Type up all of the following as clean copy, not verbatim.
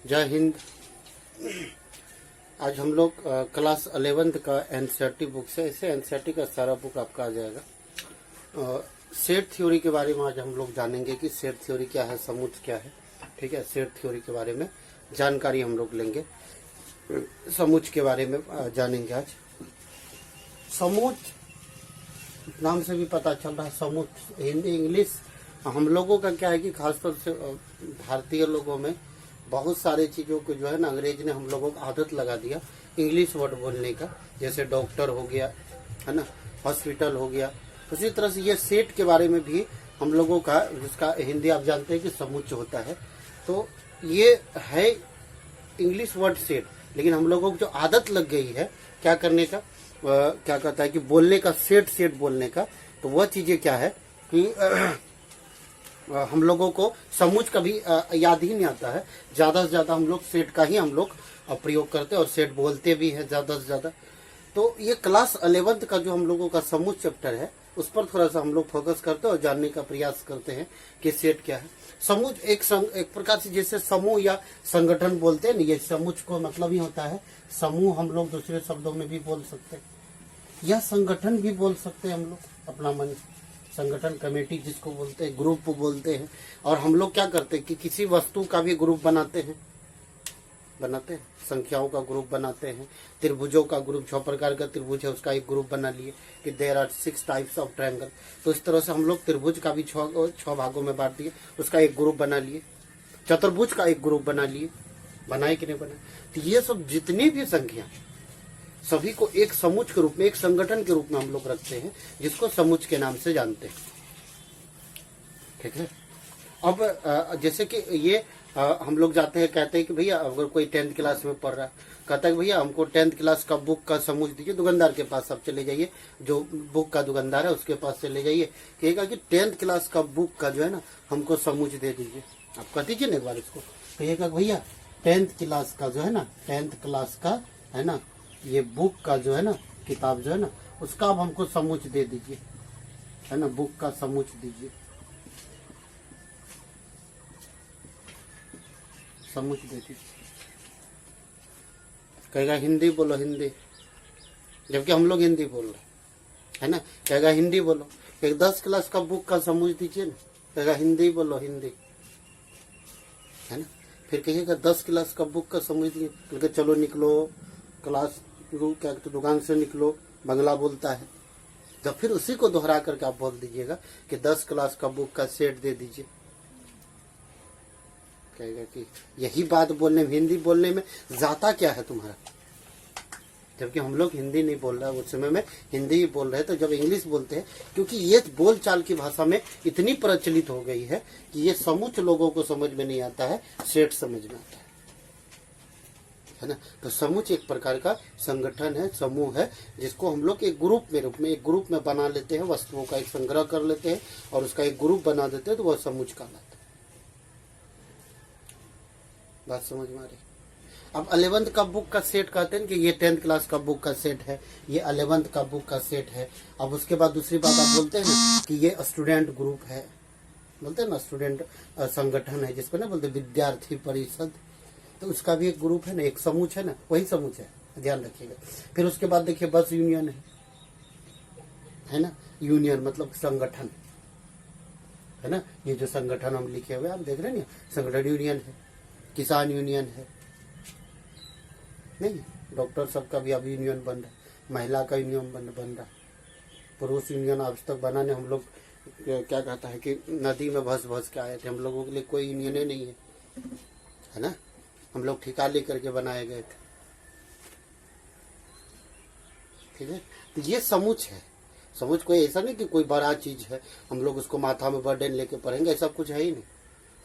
जय हिंद। आज हम लोग क्लास 11th का एनसीईआरटी बुक से ऐसे एनसीईआरटी का सारा बुक आपका आ जाएगा। सेट थ्योरी के बारे में आज हम लोग जानेंगे कि सेट थ्योरी क्या है, समूच क्या है। ठीक है, सेट थ्योरी के बारे में जानकारी हम लोग लेंगे, समूच के बारे में जानेंगे आज। समूच नाम से भी पता चल रहा है, समूच हिंदी इंग्लिश। हम लोगों का क्या है कि खासतौर से भारतीय लोगों में बहुत सारे चीज़ों को जो है ना अंग्रेज ने हम लोगों को आदत लगा दिया इंग्लिश वर्ड बोलने का। जैसे डॉक्टर हो गया, है ना, हॉस्पिटल हो गया। उसी तरह से ये सेट के बारे में भी हम लोगों का, जिसका हिंदी आप जानते हैं कि समुच्च होता है, तो ये है इंग्लिश वर्ड सेट। लेकिन हम लोगों को जो आदत लग गई है क्या करने का, क्या कहता है कि बोलने का, सेट सेट बोलने का, तो वह चीज़ें क्या है कि हम लोगों को समूच कभी याद ही नहीं आता है। ज़्यादा से ज़्यादा हम लोग सेट का ही हम लोग प्रयोग करते हैं और सेट बोलते भी हैं ज़्यादा से ज़्यादा। तो ये क्लास 11th का जो हम लोगों का समूच चैप्टर है उस पर थोड़ा सा हम लोग फोकस करते हैं और जानने का प्रयास करते हैं कि सेट क्या है। समूच एक प्रकार से जैसे समूह या संगठन बोलते हैं ना, ये समूच को मतलब ही होता है समूह। हम लोग दूसरे शब्दों में भी बोल सकते हैं या संगठन भी बोल सकते हैं हम लोग अपना मन। संगठन, कमेटी जिसको बोलते हैं, ग्रुप बोलते हैं। और हम लोग क्या करते हैं कि किसी वस्तु का भी ग्रुप बनाते हैं, संख्याओं का ग्रुप बनाते हैं, त्रिभुजों का ग्रुप, 6 प्रकार का त्रिभुज है उसका एक ग्रुप बना लिए कि there are 6 types of triangle. तो इस तरह से हम लोग त्रिभुज का भी 6 भागों में बांट दिए, उसका एक ग्रुप बना लिए। चतुर्भुज का एक ग्रुप बना लिए, बनाए कि नहीं बनाए। तो ये सब जितनी भी संख्या सभी को एक समूच के रूप में, एक संगठन के रूप में हम लोग रखते हैं, जिसको समूच के नाम से जानते हैं। ठीक है। अब जैसे कि ये हम लोग जाते हैं, कहते हैं कि भैया अगर कोई 10th क्लास में पढ़ रहा है, कहता है भैया हमको 10th क्लास का बुक का समूच दीजिए। दुकानदार के पास आप चले जाइए, जो बुक का दुकानदार है उसके पास चले जाइए, कहेगा कि 10th क्लास का बुक का जो है ना हमको समूच दे दीजिए। आप कह दीजिए ना एक बार इसको, कहिएगा भैया 10th क्लास का जो है ना, 10th क्लास का है ना, ये बुक का जो है ना, किताब जो है ना, उसका आप हमको समूच दे दीजिए, है ना, बुक का समूच दीजिए, समूच दे दीजिए। कहेगा हिंदी बोलो, हिंदी, जबकि हम लोग हिंदी बोल रहे है ना। कहेगा हिंदी बोलो। एक 10 क्लास का बुक का समूच दीजिए ना, कहेगा हिंदी बोलो, हिंदी, है ना। फिर कहिएगा 10 क्लास का बुक का समूच दीजिए, चलो निकलो क्लास क्या तो दुकान से निकलो, बंगला बोलता है। जब फिर उसी को दोहरा करके आप बोल दीजिएगा कि 10 क्लास का बुक का सेट दे दीजिए, कहेगा कि यही बात बोलने में, हिंदी बोलने में जाता क्या है तुम्हारा। जबकि हम लोग हिंदी नहीं बोल रहे हैं, उस समय में हिंदी ही बोल रहे हैं। तो जब इंग्लिश बोलते हैं, क्योंकि ये बोलचाल की भाषा में इतनी प्रचलित हो गई है कि ये समूच लोगों को समझ में नहीं आता है, सेट समझ में आता है ना। तो समूच एक प्रकार का संगठन है, समूह है, जिसको हम लोग एक ग्रुप में रूप में, एक ग्रुप में बना लेते हैं, वस्तुओं का एक संग्रह कर लेते हैं और उसका एक ग्रुप बना देते हैं, तो वह समूच कहलाता है। बात समझ में आ रही। अब 11th का बुक का सेट कहते हैं कि ये 10th क्लास का बुक का सेट है, ये 11th का बुक का सेट है। अब उसके बाद दूसरी बात आप बोलते हैं ना कि ये स्टूडेंट ग्रुप है, बोलते हैं ना, स्टूडेंट संगठन है, जिसको ना बोलते विद्यार्थी परिषद, तो उसका भी एक ग्रुप है ना, एक समूच है ना, वही समूच है, ध्यान रखिएगा। फिर उसके बाद देखिए बस यूनियन है ना, यूनियन मतलब संगठन, है ना। ये जो संगठन हम लिखे हुए आप देख रहे हैं ना, संगठन यूनियन है, किसान यूनियन है, नहीं, डॉक्टर सबका भी अब यूनियन बन रहा है, महिला का यूनियन बन रहा, पुरुष यूनियन आज तक बनाने हम लोग क्या कहता है कि नदी में भस के आए थे, हम लोगों के लिए कोई यूनियन नहीं है ना, हम लोग ठिका लेकर के बनाए गए थे। ठीक है, तो ये समूच है। समूच कोई ऐसा नहीं कि कोई बड़ा चीज है, हम लोग उसको माथा में बर्डन लेके पढ़ेंगे, ऐसा कुछ है ही नहीं।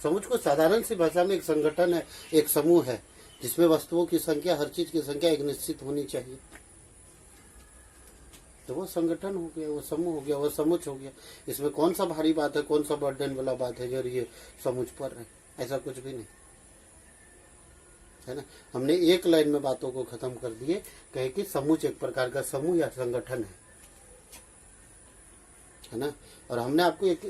समूच को साधारण सी भाषा में एक संगठन है, एक समूह है, जिसमें वस्तुओं की संख्या, हर चीज की संख्या एक निश्चित होनी चाहिए। तो वो संगठन हो गया, वो समूह हो गया, वो समूच हो गया। इसमें कौन सा भारी बात है, कौन सा बर्डन वाला बात है जो ये समूच पढ़ रहे हैं, ऐसा कुछ भी नहीं है ना। हमने एक लाइन में बातों को खत्म कर दिए, कहे कि समूच एक प्रकार का समूह या संगठन है ना। और हमने आपको एक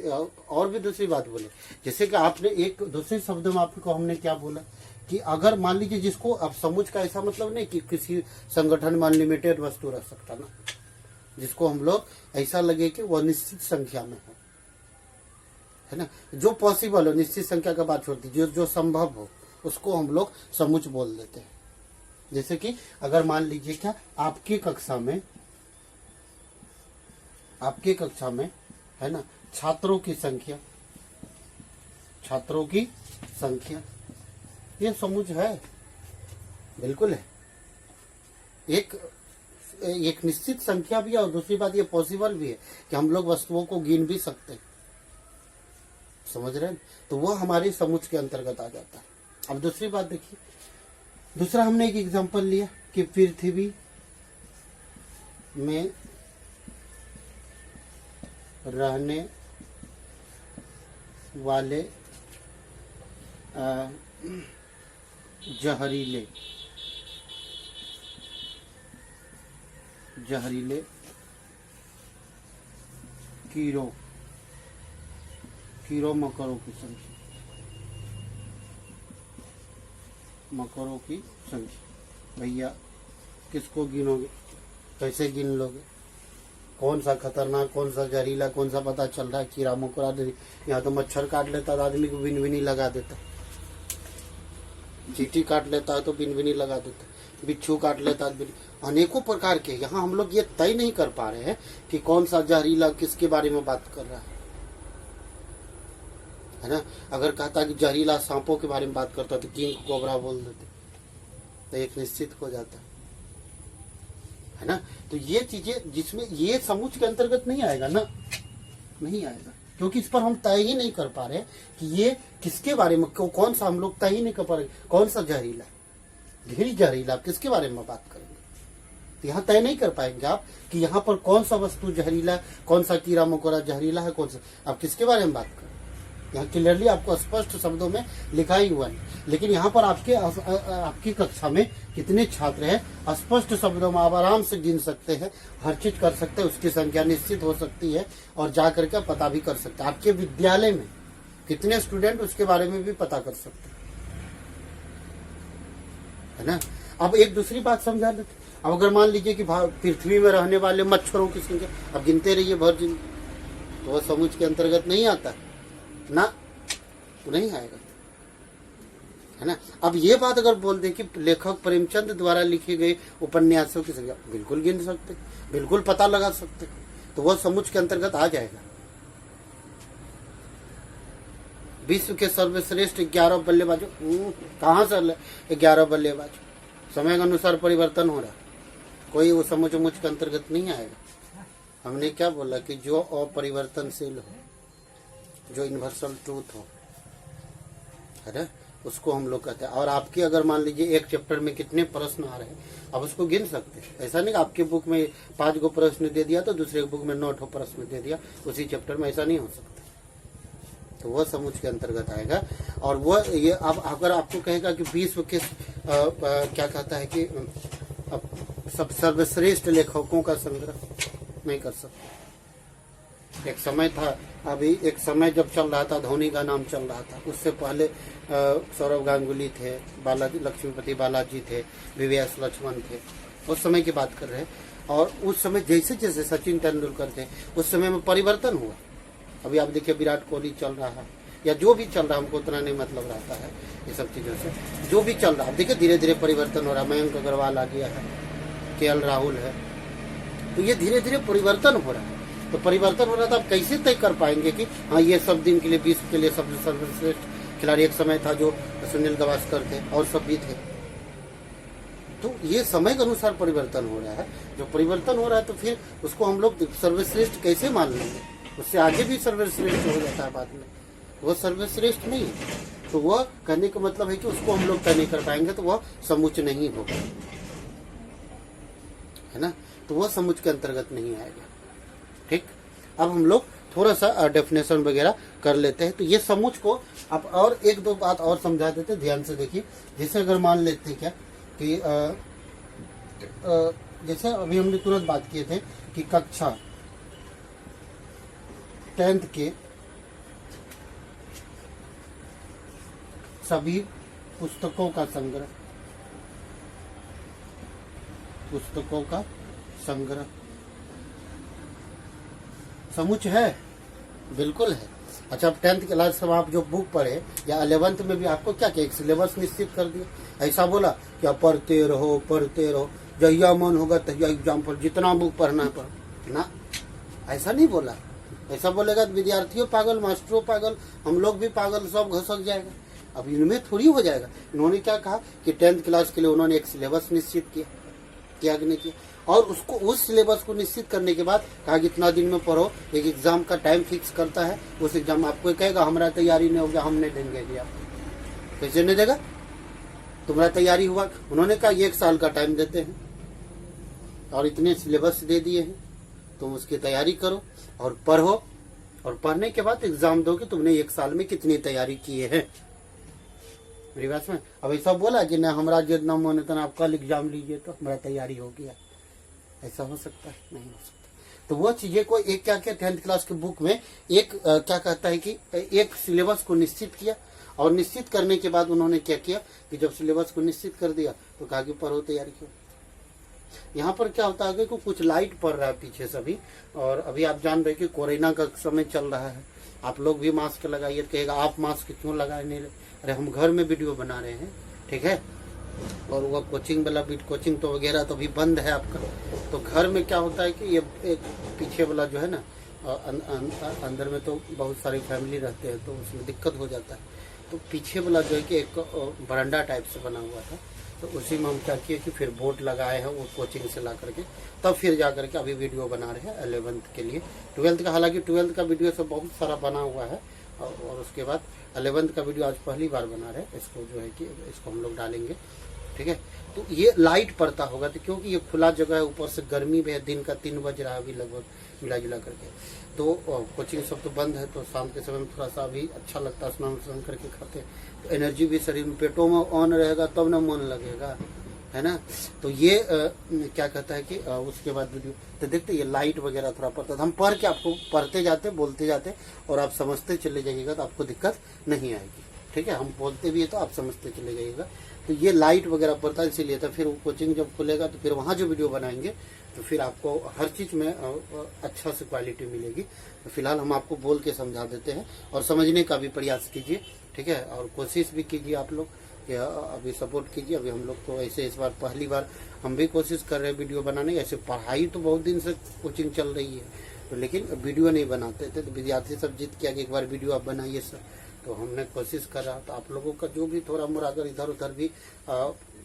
और भी दूसरी बात बोली, जैसे कि आपने एक दूसरे शब्द में आपको हमने क्या बोला कि अगर मान लीजिए जिसको, अब समुच का ऐसा मतलब नहीं कि किसी संगठन में अनलिमिटेड वस्तु रह सकता ना, जिसको हम लोग ऐसा लगे कि वह निश्चित संख्या में हो, है ना, जो पॉसिबल हो, निश्चित संख्या का बात छोड़ दीजिए, जो संभव हो उसको हम लोग समुच बोल देते हैं। जैसे कि अगर मान लीजिए क्या आपकी कक्षा में है ना छात्रों की संख्या ये समुच है, बिल्कुल है। एक निश्चित संख्या भी है और दूसरी बात ये पॉसिबल भी है कि हम लोग वस्तुओं को गिन भी सकते हैं, समझ रहे हैं, तो वह हमारी समुच के अंतर्गत आ जाता है। अब दूसरी बात देखिए, दूसरा हमने एक एग्जांपल लिया कि पृथ्वी में रहने वाले जहरीले कीड़ों मकरों की संख्या। भैया किसको गिनोगे, कैसे गिन लोगे, कौन सा खतरनाक, कौन सा जहरीला, कौन सा पता चल रहा है। कीड़ा मकोड़ा, यहाँ तो मच्छर काट लेता है आदमी को बिनबिनी लगा देता, चींटी काट लेता है तो बिनबिनी लगा देता, बिच्छू काट लेता है, अनेकों प्रकार के। यहाँ हम लोग ये तय नहीं कर पा रहे हैं कि कौन सा जहरीला किसके बारे में बात कर रहा है ना। अगर कहता कि जहरीला सांपों के बारे में बात करता तो किंग कोबरा बोल देते, तो एक निश्चित हो जाता है ना। तो ये चीजें जिसमें ये समुच के अंतर्गत नहीं आएगा ना, नहीं आएगा, क्योंकि इस पर हम तय ही नहीं कर पा रहे कि ये किसके बारे में, कौन सा, हम लोग तय ही नहीं कर पा रहे कौन सा जहरीला, ढेरी जहरीला, आप किसके बारे में बात करेंगे। तो यहाँ तय नहीं कर पाएंगे आप कि यहाँ पर कौन सा वस्तु जहरीला, कौन सा कीड़ा मकोड़ा जहरीला है, कौन सा, आप किसके बारे में बात करें। यहाँ क्लियरली आपको स्पष्ट शब्दों में लिखा ही हुआ है, लेकिन यहाँ पर आपकी कक्षा में कितने छात्र हैं, स्पष्ट शब्दों में आप आराम से गिन सकते हैं, हर चीज कर सकते हैं, उसकी संख्या निश्चित हो सकती है और जा करके पता भी कर सकते हैं। आपके विद्यालय में कितने स्टूडेंट उसके बारे में भी पता कर सकते है ना। अब एक दूसरी बात समझा देते, अब अगर मान लीजिए कि पृथ्वी में रहने वाले मच्छरों की संख्या, अब गिनते रहिए भर दिन, तो वह समुच के अंतर्गत नहीं आता ना, तो नहीं आएगा, है ना। अब ये बात अगर बोल दे कि लेखक प्रेमचंद द्वारा लिखे गए उपन्यासों की संख्या, बिल्कुल गिन सकते, बिल्कुल पता लगा सकते, तो वह समुच के अंतर्गत आ जाएगा। विश्व के सर्वश्रेष्ठ 11 बल्लेबाजों, कहाँ से 11 बल्लेबाज, समय के अनुसार परिवर्तन हो रहा, कोई वो समुच के अंतर्गत नहीं आएगा। हमने क्या बोला कि जो अपरिवर्तनशील हो, जो यूनिवर्सल ट्रूथ हो, है ना, उसको हम लोग कहते हैं। और आपके अगर मान लीजिए एक चैप्टर में कितने प्रश्न आ रहे हैं, आप उसको गिन सकते हैं। ऐसा नहीं कि आपके बुक में 5 गो प्रश्न दे दिया तो दूसरे बुक में 9 प्रश्न दे दिया उसी चैप्टर में, ऐसा नहीं हो सकता। तो वह समुच के अंतर्गत आएगा। और वह ये अब अगर आपको कहेगा कि विश्व के क्या कहता है कि सब सर्वश्रेष्ठ लेखकों का संग्रह, नहीं कर सकते। एक समय था, अभी एक समय जब चल रहा था, धोनी का नाम चल रहा था, उससे पहले सौरव गांगुली थे, बालाजी, लक्ष्मीपति बालाजी थे, विवेस लक्ष्मण थे, उस समय की बात कर रहे हैं। और उस समय जैसे जैसे सचिन तेंदुलकर थे, उस समय में परिवर्तन हुआ। अभी आप देखिए विराट कोहली चल रहा है, या जो भी चल रहा है, हमको उतना नहीं मतलब रहता है ये सब चीजों से, जो भी चल रहा है देखिए धीरे धीरे परिवर्तन हो रहा है। मयंक अग्रवाल आ गया है, केएल राहुल है, तो ये धीरे धीरे परिवर्तन हो रहा है। तो परिवर्तन हो रहा था, आप कैसे तय कर पाएंगे कि हाँ ये सब दिन के लिए, विश्व के लिए सबसे सर्वश्रेष्ठ खिलाड़ी। एक समय था जो सुनील गावस्कर थे और सब भी थे। तो ये समय के अनुसार परिवर्तन हो रहा है। जो परिवर्तन हो रहा है तो फिर उसको हम लोग सर्वश्रेष्ठ कैसे मान लेंगे, उससे आगे भी सर्वश्रेष्ठ हो जाता है बाद में, वो सर्वश्रेष्ठ नहीं है। तो वह कहने का मतलब है कि उसको हम लोग तय नहीं कर पाएंगे, तो वह समुच नहीं होगा, है ना। तो वह समुच के अंतर्गत नहीं आएगा। ठीक, अब हम लोग थोड़ा सा डेफिनेशन वगैरह कर लेते हैं। तो ये समुच को आप और एक दो बात और समझा देते, ध्यान से देखिए। जैसे अगर मान लेते हैं क्या कि जैसे अभी हमने तुरंत बात किए थे कि कक्षा 10th के सभी पुस्तकों का संग्रह, पुस्तकों का संग्रह। समुच है, बिल्कुल है। अच्छा, 10th क्लास में आप जो बुक पढ़े या 11th में भी आपको क्या किया, एक सिलेबस निश्चित कर दिया। ऐसा बोला कि आप पढ़ते रहो, जहिया मन होगा तहिया एग्जाम पर जितना बुक पढ़ना है पढ़ ना, ऐसा नहीं बोला। ऐसा बोलेगा तो विद्यार्थियों पागल, मास्टरों पागल, हम लोग भी पागल, सब घसक जाएगा। अब इनमें थोड़ी हो जाएगा। इन्होंने क्या कहा कि 10th क्लास के लिए उन्होंने एक सिलेबस निश्चित किया कि नहीं किया, और उसको, उस सिलेबस को निश्चित करने के बाद कहा कि इतना दिन में पढ़ो। एक एग्जाम का टाइम फिक्स करता है, उस एग्जाम आपको कहेगा हमारा तैयारी नहीं हो गया, हम नहीं देंगे जी। आप कैसे नहीं देगा, तुम्हारा तैयारी हुआ। उन्होंने कहा 1 साल का टाइम देते हैं और इतने सिलेबस दे दिए हैं, तुम उसकी तैयारी करो और पढ़ो, और पढ़ने के बाद एग्जाम दो कि तुमने 1 साल में कितनी तैयारी किए हैं। मेरी बात में अब ऐसा बोला कि ना हमारा जितना मन है आप कल एग्जाम लीजिए तो हमारा तैयारी हो गया, ऐसा हो सकता है? नहीं हो सकता। तो वो चीजें को एक क्या किया, 10th क्लास की बुक में एक क्या कहता है कि एक सिलेबस को निश्चित किया, और निश्चित करने के बाद उन्होंने क्या किया कि जब सिलेबस को निश्चित कर दिया तो कहा कि पढ़ो, तैयारी करो। यहाँ पर क्या होता है कि कुछ लाइट पड़ रहा है पीछे सभी, और अभी आप जान रहे कि कोरोना का समय चल रहा है, आप लोग भी मास्क लगाइए। कहेगा आप मास्क क्यों लगाए नहीं रहे? अरे हम घर में वीडियो बना रहे हैं, ठीक है, और वो कोचिंग वाला कोचिंग तो वगैरह तो अभी बंद है आपका। तो घर में क्या होता है कि ये एक पीछे वाला जो है ना, अंदर में तो बहुत सारी फैमिली रहते हैं तो उसमें दिक्कत हो जाता है। तो पीछे वाला जो है कि एक बरंडा टाइप से बना हुआ था, तो उसी में हम क्या किए कि फिर बोर्ड लगाए हैं वो कोचिंग से ला करके, तब फिर जा करके अभी वीडियो बना रहे हैं 11th के लिए। 12th का, हालांकि 12th का वीडियो सब बहुत सारा बना हुआ है, और उसके बाद 11th का वीडियो आज पहली बार बना रहे हैं। इसको जो है कि इसको हम लोग डालेंगे, ठीक है। तो ये लाइट पड़ता होगा तो, क्योंकि ये खुला जगह है, ऊपर से गर्मी भी है, दिन का 3 बज रहा है अभी लगभग मिला जुला करके। तो कोचिंग सब तो बंद है, तो शाम के समय में थोड़ा सा अभी अच्छा लगता है, स्नान करके खाते हैं तो एनर्जी भी शरीर में, पेटों में ऑन रहेगा तब ना मन लगेगा, है ना। तो ये क्या कहता है कि उसके बाद वीडियो तो देखते ये लाइट वगैरह थोड़ा पड़ता था। हम पढ़ के आपको पढ़ते जाते, बोलते जाते, और आप समझते चले जाइएगा तो आपको दिक्कत नहीं आएगी, ठीक है। हम बोलते भी है तो आप समझते चले जाइएगा। तो ये लाइट वगैरह पड़ता है, इसीलिए तो फिर कोचिंग जब खुलेगा तो फिर वहाँ जो वीडियो बनाएंगे तो फिर आपको हर चीज में अच्छा से क्वालिटी मिलेगी। तो फिलहाल हम आपको बोल के समझा देते हैं, और समझने का भी प्रयास कीजिए, ठीक है, और कोशिश भी कीजिए आप लोग कि अभी सपोर्ट कीजिए। अभी हम लोग तो ऐसे इस बार पहली बार हम भी कोशिश कर रहे हैं वीडियो बनाने की। ऐसे पढ़ाई तो बहुत दिन से कोचिंग चल रही है, तो लेकिन वीडियो नहीं बनाते थे, तो विद्यार्थी सब जिद किया कि एक बार वीडियो आप बनाइए सर। तो हमने कोशिश कर रहा, तो आप लोगों का जो भी थोड़ा मोड़ा अगर इधर उधर भी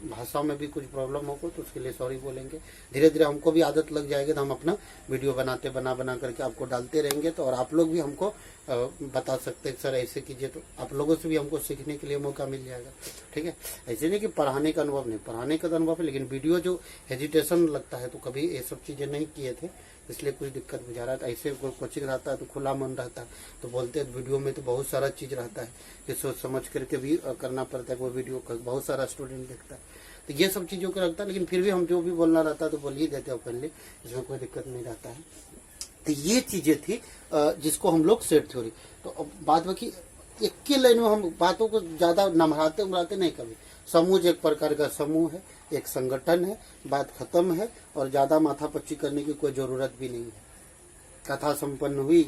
भाषा में भी कुछ प्रॉब्लम होगा तो उसके लिए सॉरी बोलेंगे। धीरे धीरे हमको भी आदत लग जाएगी तो हम अपना वीडियो बनाते बना करके आपको डालते रहेंगे। तो और आप लोग भी हमको बता सकते हैं सर ऐसे कीजिए, तो आप लोगों से भी हमको सीखने के लिए मौका मिल जाएगा, ठीक है। ऐसे नहीं कि पढ़ाने का अनुभव नहीं, पढ़ाने का अनुभव है, लेकिन वीडियो जो हेजिटेशन लगता है, तो कभी ये सब चीज़ें नहीं किए थे इसलिए कुछ दिक्कत बुझा रहा था। ऐसे कोचिंग रहता है तो खुला मन रहता है, तो बोलते हैं वीडियो में तो बहुत सारा चीज़ रहता है कि सोच समझ करके भी करना पड़ता है। वो वीडियो का बहुत सारा स्टूडेंट देखता है, तो ये सब चीज़ों को रखता है, लेकिन फिर भी हम जो भी बोलना रहता है तो बोल ही देते हैं ओपनली, इसमें कोई दिक्कत नहीं रहता है। तो ये चीज़ें थी जिसको हम लोग सेट थ्योरी। तो बाद बाकी एक ही लाइन में हम बातों को ज़्यादा नमराते उमराते नहीं कभी। समूह एक प्रकार का समूह है, एक संगठन है, बात खत्म है, और ज़्यादा माथापच्ची करने की कोई ज़रूरत भी नहीं है। कथा संपन्न हुई,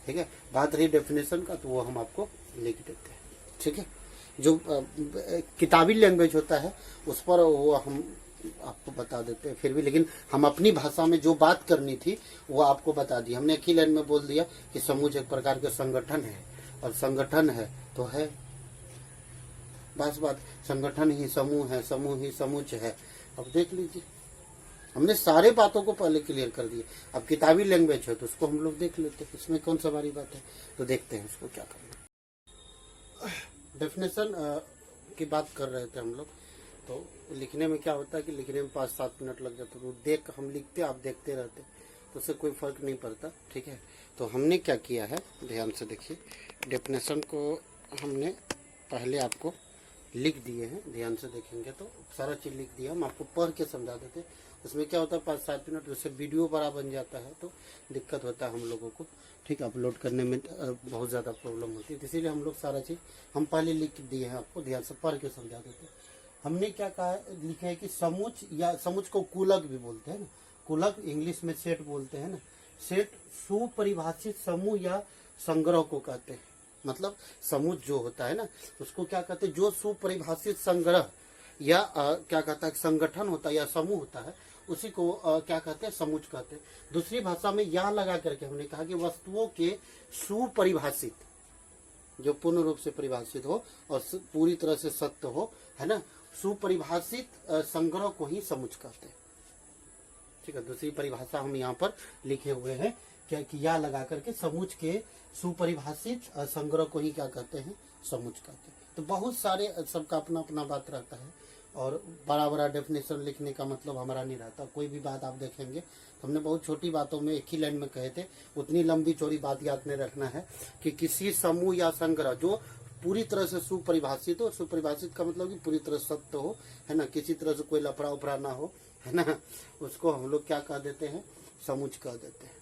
ठीक है। बात रही डेफिनेशन का, तो वो हम आपको लिख देते हैं, ठीक है। जो किताबी लैंग्वेज होता है उस पर वो हम आपको बता देते हैं फिर भी, लेकिन हम अपनी भाषा में जो बात करनी थी वो आपको बता दी। हमने एक ही लाइन में बोल दिया कि समूह एक प्रकार का संगठन है, और संगठन है तो है, बस बात। संगठन ही समूह है, समूह ही समूच है। अब देख लीजिए, हमने सारे बातों को पहले क्लियर कर दिए। अब किताबी लैंग्वेज है तो उसको हम लोग देख लेते हैं, इसमें कौन सा बड़ी बात है, तो देखते हैं उसको क्या करना। डेफिनेशन की बात कर रहे थे हम लोग, तो लिखने में क्या होता है कि लिखने में 5-7 मिनट लग जाते, तो देख हम लिखते आप देखते रहते, तो उससे कोई फर्क नहीं पड़ता, ठीक है। तो हमने क्या किया है, ध्यान से देखिए। डेफिनेशन को हमने पहले आपको लिख दिए हैं, ध्यान से देखेंगे तो सारा चीज लिख दिया। हम आपको पढ़ के समझा देते हैं। उसमें क्या होता है 5-7 मिनट, उससे वीडियो बड़ा बन जाता है तो दिक्कत होता है हम लोगों को, ठीक, अपलोड करने में बहुत ज़्यादा प्रॉब्लम होती है। इसीलिए हम लोग सारा चीज़ हम पहले लिख दिए हैं, आपको ध्यान से पढ़ के समझा देते हैं। हमने क्या कहा लिखा है कि समुच, या समुच को कुलक भी बोलते हैं ना, कुलक इंग्लिश में सेट बोलते हैं ना। सेट सुपरिभाषित समूह या संग्रह को कहते हैं। मतलब समुच जो होता है ना उसको क्या कहते हैं, जो सुपरिभाषित संग्रह या क्या कहता है संगठन होता है या समूह होता है, उसी को क्या कहते हैं, समुच कहते हैं। दूसरी भाषा में या लगा करके हमने कहा कि वस्तुओं के सुपरिभाषित, जो पूर्ण रूप से परिभाषित हो और पूरी तरह से सत्य हो, है ना, सुपरिभाषित संग्रह को ही समुच कहते हैं। ठीक है, दूसरी परिभाषा हम यहाँ पर लिखे हुए हैं क्या कि या लगा करके समुच के सुपरिभाषित संग्रह को ही क्या कहते हैं, समुच कहते हैं। तो बहुत सारे सबका अपना अपना बात रहता है और बड़ा बड़ा डेफिनेशन लिखने का मतलब हमारा नहीं रहता। कोई भी बात आप देखेंगे तो हमने बहुत छोटी बातों में एक ही लाइन में कहे थे, उतनी लंबी चौड़ी बात याद नहीं रखना है कि किसी समूह या संग्रह जो पूरी तरह से सुपरिभाषित हो, सुपरिभाषित का मतलब कि पूरी तरह सत्य हो, है ना, किसी तरह से कोई लफड़ा उपड़ा ना हो, है ना, उसको हम लोग क्या कह देते हैं, समुच कह देते हैं,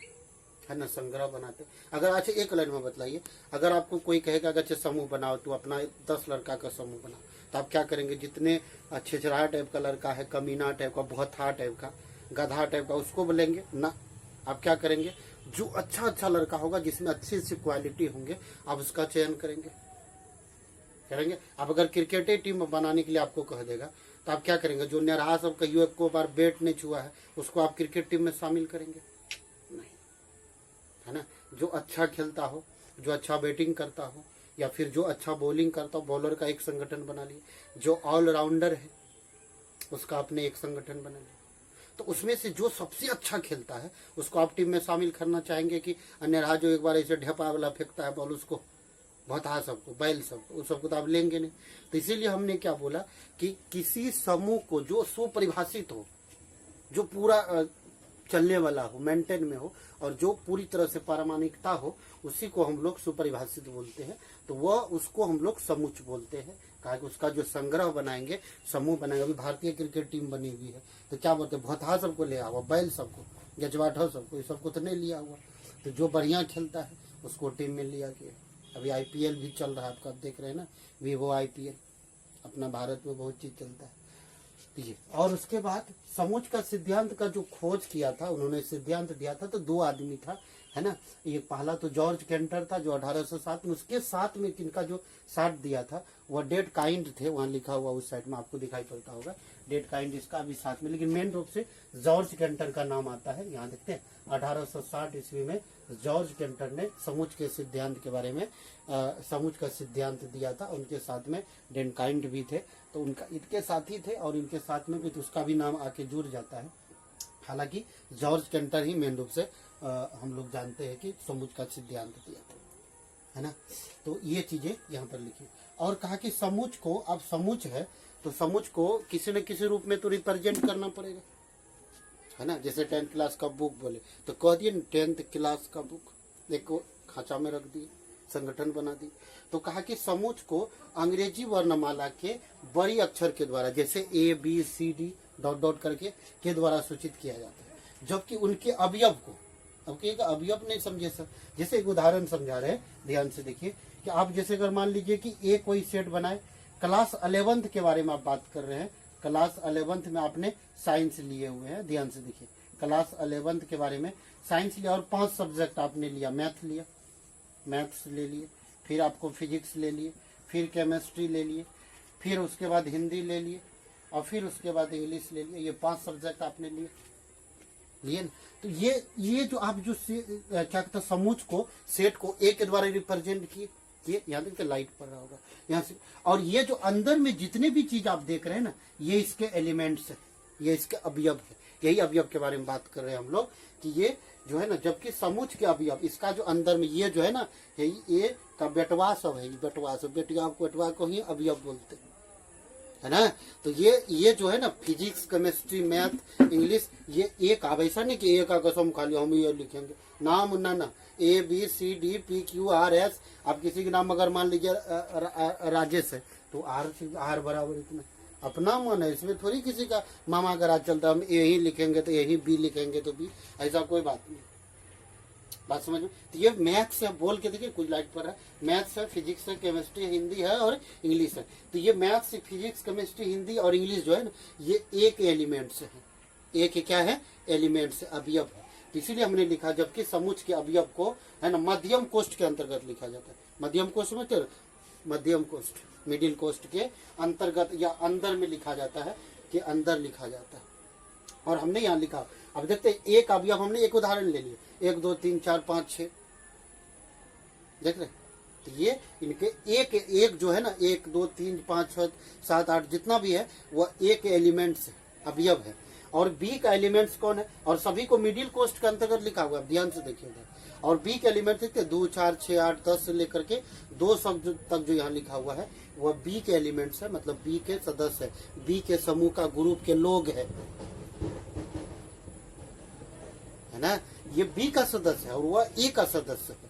है ना, संग्रह बनाते। अगर अच्छा एक लाइन में बतलाइए, अगर आपको कोई कहेगा अगर समूह बनाओ तो अपना 10 लड़का का समूह बनाओ, तो आप क्या करेंगे, जितने छिछरा टाइप का लड़का है, कमीना टाइप का, भौथा टाइप का, गधा टाइप का, उसको बोलेंगे ना। आप क्या करेंगे, जो अच्छा अच्छा लड़का होगा जिसमें अच्छी अच्छी क्वालिटी होंगे आप उसका चयन करेंगे। आप अगर क्रिकेट टीम बनाने के लिए आपको कह देगा तो आप क्या करेंगे, जो निराहा सब कहियो एक को बार बैट नहीं छुआ है उसको आप क्रिकेट टीम में शामिल करेंगे नहीं, है ना। जो अच्छा खेलता हो, जो अच्छा बैटिंग करता हो, या फिर जो अच्छा बॉलिंग करता हो, बॉलर का एक संगठन बना लिए। जो ऑलराउंडर है उसका आपने एक संगठन बना लिया। तो उसमें से जो सबसे अच्छा खेलता है उसको आप टीम में शामिल करना चाहेंगे कि अन्य जो एक बार ऐसे ढेपा वाला फेंकता है बॉल, उसको भौता सबको, बैल सबको, उस सबको तो आप लेंगे नहीं। तो इसीलिए हमने क्या बोला कि किसी समूह को जो सुपरिभाषित हो, जो पूरा चलने वाला हो, मेंटेन में हो, और जो पूरी तरह से पारमाणिकता हो, उसी को हम लोग सुपरिभाषित बोलते हैं। तो वह उसको हम लोग समुच बोलते हैं। कहा कि उसका जो संग्रह बनाएंगे, समूह बनाएंगे। अभी भारतीय क्रिकेट टीम बनी हुई है तो क्या बोलते हैं, भौता सबको ले हुआ, बैल सबको, गजवाठा सबको, ये सबको तो नहीं लिया हुआ। तो जो बढ़िया खेलता है उसको टीम में लिया गया। अभी IPL भी चल रहा है, आपका देख रहे हैं ना, विवो IPL, अपना भारत में बहुत चीज चलता है। ये और उसके बाद समुच का सिद्धांत का जो खोज किया था, उन्होंने सिद्धांत दिया था तो 2 आदमी था, है ना। ये पहला तो जॉर्ज कैंटर था जो 1807 में, उसके साथ में किनका जो साथ दिया था वह डेट काइंड थे, वहां लिखा हुआ उस साइड में आपको दिखाई पड़ता होगा, डेट काइंड इसका भी साथ में। लेकिन मेन रूप से जॉर्ज कैंटर का नाम आता है, यहाँ देखते हैं 1860 ईस्वी में जॉर्ज कैंटर ने समुच के सिद्धांत के बारे में समुच का सिद्धांत दिया था। उनके साथ में डेट काइंड भी थे, तो उनका इनके साथी थे और इनके साथ में भी तो उसका भी नाम आके जुड़ जाता है। हालांकि जॉर्ज कैंटर ही मेन रूप से हम लोग जानते हैं कि समुच का सिद्धांत दिया था, है ना। तो ये चीजें यहाँ पर लिखी और कहा कि समुच को, अब समुच है तो समुच को किसी न किसी रूप में तो रिप्रेजेंट करना पड़ेगा, है ना। जैसे 10th क्लास का बुक बोले तो कह दिए 10th क्लास का बुक, एक खांचा में रख दिए, संगठन बना दी। तो कहा कि समुच को अंग्रेजी वर्णमाला के बड़ी अक्षर के द्वारा, जैसे ABCD डॉट डॉट करके के द्वारा सूचित किया जाता है, जबकि उनके अवयव को, अब कहिएगा अवयव नहीं समझे सर, जैसे एक उदाहरण समझा रहे हैं, ध्यान से देखिए कि आप जैसे अगर मान लीजिए कि एक कोई सेट बनाए, क्लास 11th के बारे में आप बात कर रहे हैं, क्लास 11th में आपने साइंस लिए हुए हैं, ध्यान से देखिए, क्लास 11th के बारे में साइंस लिया और 5 सब्जेक्ट आपने लिया, मैथ लिया, मैथ्स ले लिए, फिर आपको फिजिक्स ले लिए, फिर केमिस्ट्री ले लिए, फिर उसके बाद हिंदी ले लिए और फिर उसके बाद इंग्लिश ले लिए। ये 5 सब्जेक्ट आपने लिए ना। तो ये जो आप जो क्या कहते हैं, समुच को, सेट को ए के द्वारा रिप्रेजेंट किए, यहाँ देखिए लाइट पड़ रहा होगा यहाँ से। और ये जो अंदर में जितने भी चीज आप देख रहे हैं ना, ये इसके एलिमेंट्स है, ये इसके अवयव है। यही अवयव के बारे में बात कर रहे हैं हम लोग कि ये जो है ना, जबकि समुच के अवयव, इसका जो अंदर में ये जो है ना, ये का बेटवा सब है, बेटवा सब, बेटवा को ही अवयव बोलते हैं, है ना। तो ये जो है ना, फिजिक्स, केमिस्ट्री, मैथ, इंग्लिश, ये एक, अब ऐसा नहीं कि एक का कसम खा लिया हम ये लिखेंगे, नाम ना ABCD PQRS। आप किसी के नाम अगर मान लीजिए राजेश है तो आर बराबर इतना। अपना मन है, इसमें थोड़ी किसी का मामा का राज चलता। हम यही लिखेंगे तो यही बी लिखेंगे तो बी, ऐसा कोई बात नहीं। बात समझ में? तो ये मैथ्स है, बोल के देखिए कुछ लाइट पर है। मैथ्स है, फिजिक्स है, केमिस्ट्री, हिंदी है और इंग्लिश है। तो ये मैथ्स, फिजिक्स, केमिस्ट्री, हिंदी और इंग्लिश जो है ना, ये एक एलिमेंट से है। एक क्या है? एलिमेंट से, अवयव है। तो इसीलिए हमने लिखा, जबकि समुच्चय के अवयव को है ना मध्यम कोष्ठ के अंतर्गत लिखा जाता है। मध्यम कोष्ठ में क्या? मध्यम कोष्ठ, मिडिल कोष्ठ के अंतर्गत या अंदर में लिखा जाता है, कि अंदर लिखा जाता है। और हमने यहाँ लिखा, अब देखते हैं एक अवयव, हमने एक उदाहरण ले लिया, 1 2 3 4 5 6, देख रहे? तो ये इनके एक एक जो है ना, 1 2 3 5 6 7 8 जितना भी है वह एक एलिमेंट्स अवयव है। और बी का एलिमेंट्स कौन है? और सभी को मिडिल कोष्ठ के अंतर्गत लिखा हुआ है, ध्यान से देखिएगा। और बी के एलिमेंट देखते 2 4 6 8 10 से लेकर के 2 तक जो यहाँ लिखा हुआ है वह बी के एलिमेंट्स है, मतलब बी के सदस्य है, बी के समूह का, ग्रुप के लोग है ना। ये बी का सदस्य है और वह ए का सदस्य है।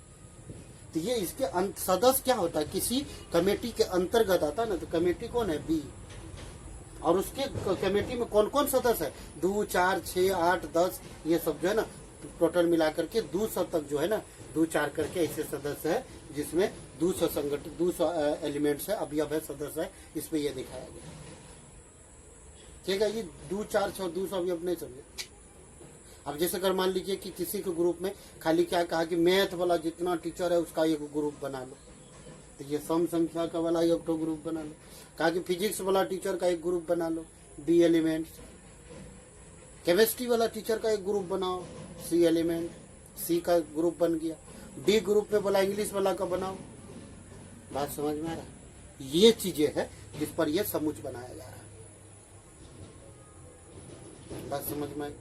तो ये इसके सदस्य क्या होता है? किसी कमेटी के अंतर्गत आता है ना। तो कमेटी कौन है? बी। और उसके कमेटी में कौन कौन सदस्य है? 2 4 6 8 10, ये सब जो है ना टोटल मिलाकर के 200 तक जो है ना, 2 4 करके ऐसे सदस्य है, जिसमें 200 संगठन, 200 एलिमेंट्स है, अवयव है, सदस्य है। इसमें ये दिखाया गया, ठीक है। ये 2 4 6 200 अवयव नहीं समझे। अब जैसे अगर मान लीजिए कि किसी के ग्रुप में खाली क्या कहा कि मैथ वाला जितना टीचर है उसका एक ग्रुप बना लो, तो ये सम संख्या का वाला एक तो ग्रुप बना लो। कहा कि फिजिक्स वाला टीचर का एक ग्रुप बना लो, बी एलिमेंट्स। केमिस्ट्री वाला टीचर का एक ग्रुप बनाओ, सी एलिमेंट, सी का ग्रुप बन गया। डी ग्रुप में बोला इंग्लिश वाला का बनाओ। बात समझ में आ रहा है? ये चीजें है जिस पर यह समुच्चय बनाया जा रहा है। बात समझ में आई?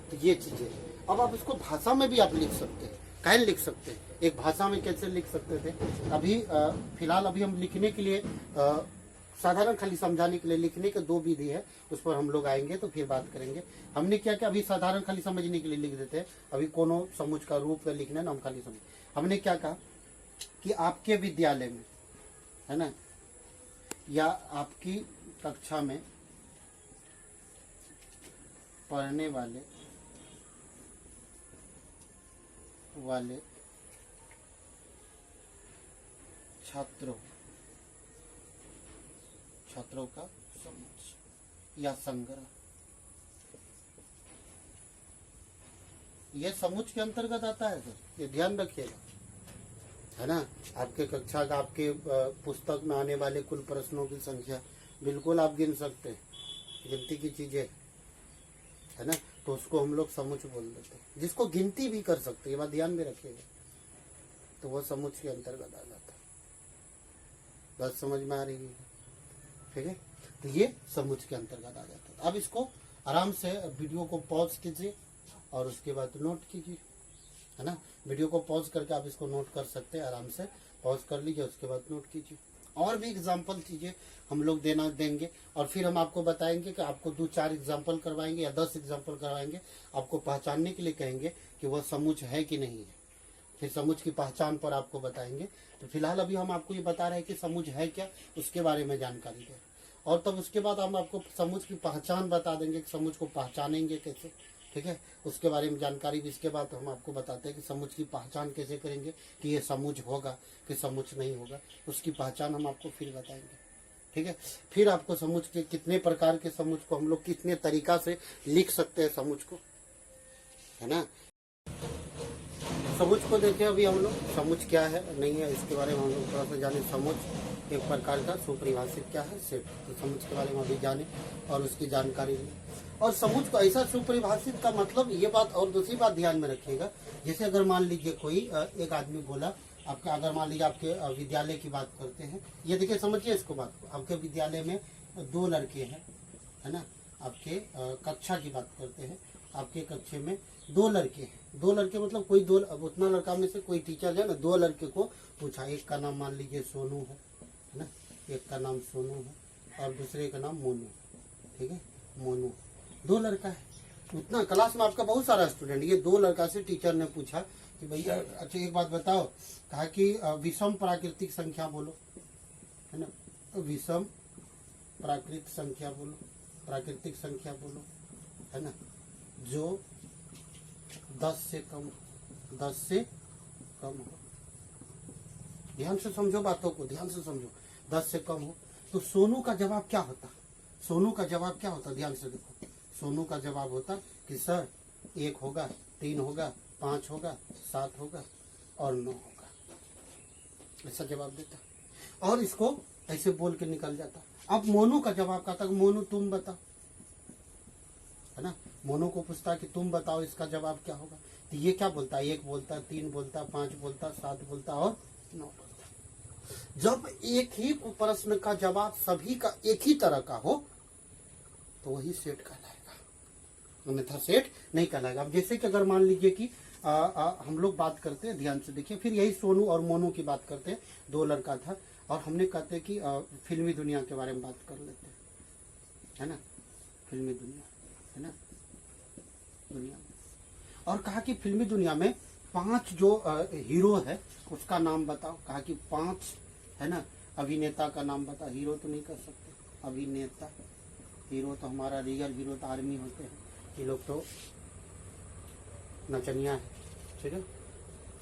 तो ये चीजें, अब आप इसको भाषा में भी आप लिख सकते हैं। कैसे लिख सकते हैं? एक भाषा में कैसे लिख सकते थे? अभी फिलहाल अभी हम लिखने के लिए, साधारण खाली समझाने के लिए लिखने के 2 विधि है, उस पर हम लोग आएंगे तो फिर बात करेंगे। हमने क्या क्या अभी साधारण खाली समझने के लिए लिख देते हैं। अभी कोनो समुच्चय का रूप लिखना है ना, हम खाली समझ। हमने क्या कहा कि आपके विद्यालय में है ना, या आपकी कक्षा में पढ़ने वाले छात्रों का समुच्चय या संग्रह, यह समुच्चय के अंतर्गत आता है सर, ये ध्यान रखिएगा, है ना। आपके कक्षा का, आपके पुस्तक में आने वाले कुल प्रश्नों की संख्या बिल्कुल आप गिन सकते हैं, गिनती की चीजें है ना, तो उसको हम लोग समुच्चय बोल देते हैं। जिसको गिनती भी कर सकते हैं, ये बात ध्यान में रखिएगा, तो वह समुच्चय के अंतर्गत आ जाता है। बात समझ में आ रही है? ठीक है, तो ये समुच्चय के अंतर्गत आ जाता है। अब इसको आराम से वीडियो को पॉज कीजिए और उसके बाद नोट कीजिए, है ना। वीडियो को पॉज करके आप इसको नोट कर सकते हैं, आराम से पॉज कर लीजिए, उसके बाद नोट कीजिए। और भी एग्जाम्पल चीजें हम लोग देंगे और फिर हम आपको बताएंगे कि आपको 2 4 एग्जाम्पल करवाएंगे या 10 एग्जाम्पल करवाएंगे, आपको पहचानने के लिए कहेंगे कि वह समुच्चय है कि नहीं है। फिर समुच्चय की पहचान पर आपको बताएंगे। तो फिलहाल अभी हम आपको ये बता रहे हैं कि समुच्चय है क्या, उसके बारे में जानकारी दें, और तब उसके बाद हम आपको समुच्चय की पहचान बता देंगे कि समुच्चय को पहचानेंगे कैसे, ठीक है। उसके बारे में जानकारी भी इसके बाद हम आपको बताते हैं कि समुच्चय की पहचान कैसे करेंगे, कि ये समुच्चय होगा कि समुच्चय नहीं होगा, उसकी पहचान हम आपको फिर बताएंगे, ठीक है। फिर आपको समुच्चय के कितने प्रकार के समुच्चय को हम लोग कितने तरीका से लिख सकते हैं समुच्चय को, है ना। समुच्चय को देखें अभी हम लोग, समुच्चय क्या है नहीं है इसके बारे में हम लोग थोड़ा सा जाने। समुच्चय एक प्रकार का सुपरिभाषित क्या है, सेट। तो समुच्चय के बारे में अभी जाने और उसकी जानकारी लें। और समुच्चय को ऐसा सुपरिभाषित का मतलब ये बात, और दूसरी बात ध्यान में रखिएगा, जैसे अगर मान लीजिए कोई एक आदमी बोला आपका, अगर मान लीजिए आपके विद्यालय की बात करते हैं, ये देखिए समझिए इसको बात को, आपके विद्यालय में 2 लड़के हैं, है ना। आपके कक्षा की बात करते हैं, आपके कक्षे में 2 लड़के हैं। 2 लड़के मतलब कोई 2, अब उतना लड़का में से कोई टीचर है ना, 2 लड़के को पूछा, एक का नाम मान लीजिए सोनू है ना, एक का नाम सोनू है और दूसरे का नाम मोनू, ठीक है, मोनू। 2 लड़का है, उतना क्लास में आपका बहुत सारा स्टूडेंट, ये 2 लड़का से टीचर ने पूछा कि भैया अच्छा एक बात बताओ, कहा कि विषम प्राकृतिक संख्या बोलो, है ना। विषम प्राकृतिक संख्या बोलो, प्राकृतिक संख्या बोलो, है ना, जो 10 से कम हो। ध्यान से समझो बातों को, ध्यान से समझो। 10 से कम हो तो सोनू का जवाब क्या होता? सोनू का जवाब क्या होता? ध्यान से देखो, सोनू का जवाब होता कि सर 1 होगा, 3 होगा, 5 होगा, 7 होगा और 9 होगा, ऐसा जवाब देता। और इसको ऐसे बोल के निकल जाता। अब मोनू का जवाब क्या था? मोनू तुम बताओ, है ना, मोनू को पूछता कि तुम बताओ इसका जवाब क्या होगा, तो ये क्या बोलता? 1 बोलता, 3 बोलता, 5 बोलता, 7 बोलता और 9 बोलता। जब एक ही प्रश्न का जवाब सभी का एक ही तरह का हो तो वही सेठ कहलाएगा, अन्यथा सेठ नहीं कहलाएगा। अब जैसे कि अगर मान लीजिए कि हम लोग बात करते हैं, ध्यान से देखिए, फिर यही सोनू और मोनू की बात करते हैं। 2 लड़का था और हमने कहते हैं कि फिल्मी दुनिया के बारे में बात कर लेते हैं, है ना, फिल्मी दुनिया, है ना, दुनिया में। और कहा कि फिल्मी दुनिया में 5 जो हीरो है उसका नाम बताओ। कहा कि 5, है ना, अभिनेता का नाम बताओ। हीरो तो नहीं कर सकते, अभिनेता। हीरो तो हमारा रियल हीरो तो आर्मी होते हैं, ये लोग तो नचनिया है, ठीक है।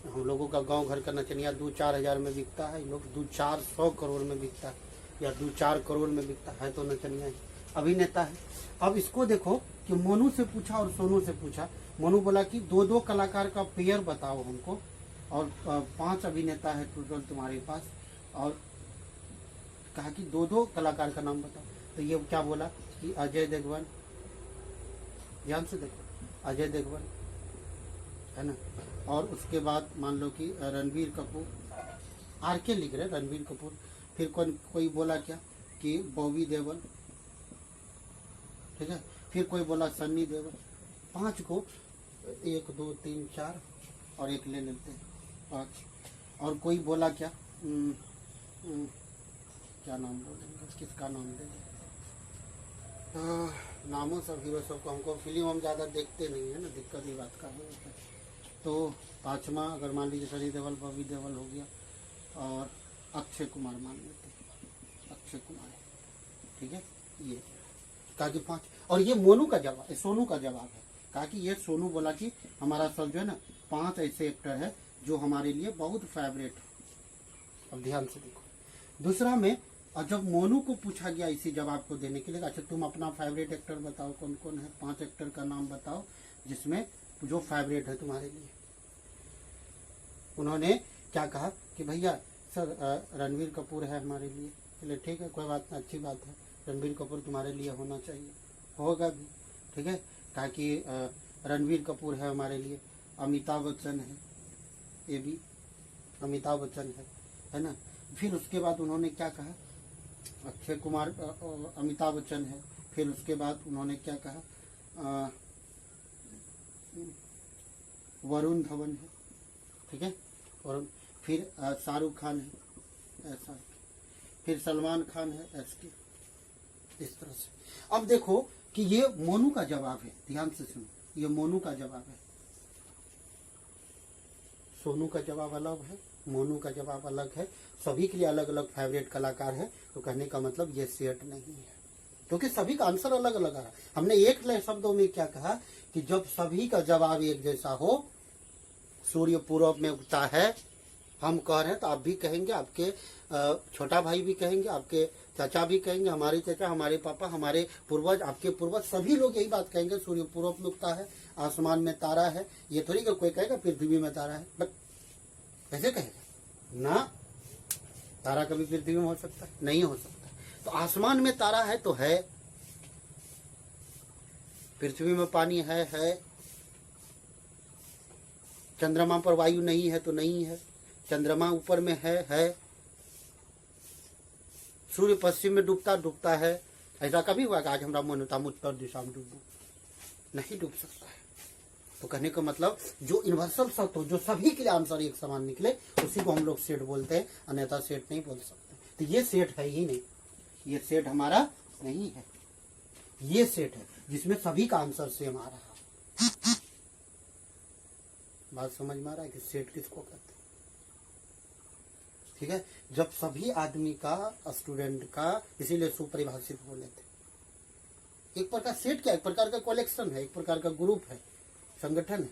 हम लोगों का गांव घर का नचनिया 2-4 हजार में बिकता है, ये लोग 200-400 करोड़ में बिकता है या 2-4 करोड़ में बिकता है, तो नचनिया है, अभिनेता है। अब इसको देखो कि मोनू से पूछा और सोनू से पूछा। मोनू बोला कि 2-2 कलाकार का पेयर बताओ हमको और 5 अभिनेता है टोटल तुम्हारे पास, और कहा कि 2-2 कलाकार का नाम बताओ। तो ये क्या बोला कि अजय देवगन, ध्यान से देखो, अजय देवगन, है ना, और उसके बाद मान लो कि रणबीर कपूर, RK लिख रहे रणबीर कपूर। फिर कोई बोला क्या कि बॉबी देओल, ठीक है। फिर कोई बोला सन्नी देओल। 5 को 1 2 3 4 और 1 ले लेते हैं, 5। और कोई बोला क्या, क्या नाम बोलेंगे, किसका नाम देंगे? नामों सब हीरो सब को, हमको फिल्म हम ज़्यादा देखते नहीं है ना, दिक्कत ये बात का होता है। तो 5वां अगर मान लीजिए सनी देओल, बॉबी देओल हो गया, और अक्षय कुमार मान लेते हैं, अक्षय कुमार, ठीक है। ये कहा कि 5, और ये मोनू का जवाब, सोनू का जवाब है। कहा कि ये सोनू बोला कि हमारा सब जो है ना 5 ऐसे एक्टर है जो हमारे लिए बहुत फेवरेट है। अब ध्यान से देखो, दूसरा में, और जब मोनू को पूछा गया इसी जवाब को देने के लिए, अच्छा तुम अपना फेवरेट एक्टर बताओ, कौन कौन है, 5 एक्टर का नाम बताओ जिसमें जो फेवरेट है तुम्हारे लिए। उन्होंने क्या कहा कि भैया सर रणबीर कपूर है हमारे लिए। चलिए ठीक है, कोई बात नहीं, अच्छी बात है, रणबीर कपूर तुम्हारे लिए होना चाहिए, होगा भी, ठीक है। कहा कि रणबीर कपूर है हमारे लिए, अमिताभ बच्चन है, ये भी अमिताभ बच्चन है ना। फिर उसके बाद उन्होंने क्या कहा, अक्षय कुमार, अमिताभ बच्चन है। फिर उसके बाद उन्होंने क्या कहा, वरुण धवन है, ठीक है, वरुण। फिर शाहरुख खान है, ऐसा। फिर सलमान खान है, SK, इस तरह से। अब देखो कि ये मोनू का जवाब है, ध्यान से सुनो, ये मोनू का जवाब है। सोनू का जवाब अलग है, मोनू का जवाब अलग है, सभी के लिए अलग अलग फेवरेट कलाकार है। तो कहने का मतलब ये सेट नहीं है, क्योंकि सभी का आंसर अलग अलग आ रहा है। हमने एक शब्दों में क्या कहा कि जब सभी का जवाब एक जैसा हो, सूर्य पूर्व में उगता है, हम कह रहे हैं तो आप भी कहेंगे, आपके छोटा भाई भी कहेंगे, आपके चाचा भी कहेंगे, हमारे चाचा, हमारे पापा, हमारे पूर्वज, आपके पूर्वज, सभी लोग यही बात कहेंगे, सूर्य पूर्व में उगता है, आसमान में तारा है। ये थोड़ी कि कोई कहेगा पृथ्वी में तारा है, बट कैसे कहेगा ना, तारा कभी पृथ्वी में हो सकता है? नहीं हो सकता। तो आसमान में तारा है तो है, पृथ्वी में पानी है, चंद्रमा पर वायु नहीं है तो नहीं है, चंद्रमा ऊपर में है, सूर्य पश्चिम में डूबता है। ऐसा कभी हुआ कि आज हमारा मन होता हम उत्तर दिशा में डूबू? नहीं डूब सकता है। तो कहने का मतलब जो यूनिवर्सल सत्य हो, जो सभी के लिए आंसर एक समान निकले, उसी को हम लोग सेट बोलते हैं, अन्यथा सेट नहीं बोल सकते। तो ये सेट है ही नहीं, ये सेट हमारा नहीं है, ये सेट है जिसमें सभी का आंसर सेम आ रहा है। बात समझ में आ रहा है कि सेट किसको कहते हैं? ठीक है, जब सभी आदमी का, स्टूडेंट का, इसीलिए सुपरिभाषित बोले थे। एक प्रकार सेट क्या, एक प्रकार का कलेक्शन है, एक प्रकार का ग्रुप है, संगठन है,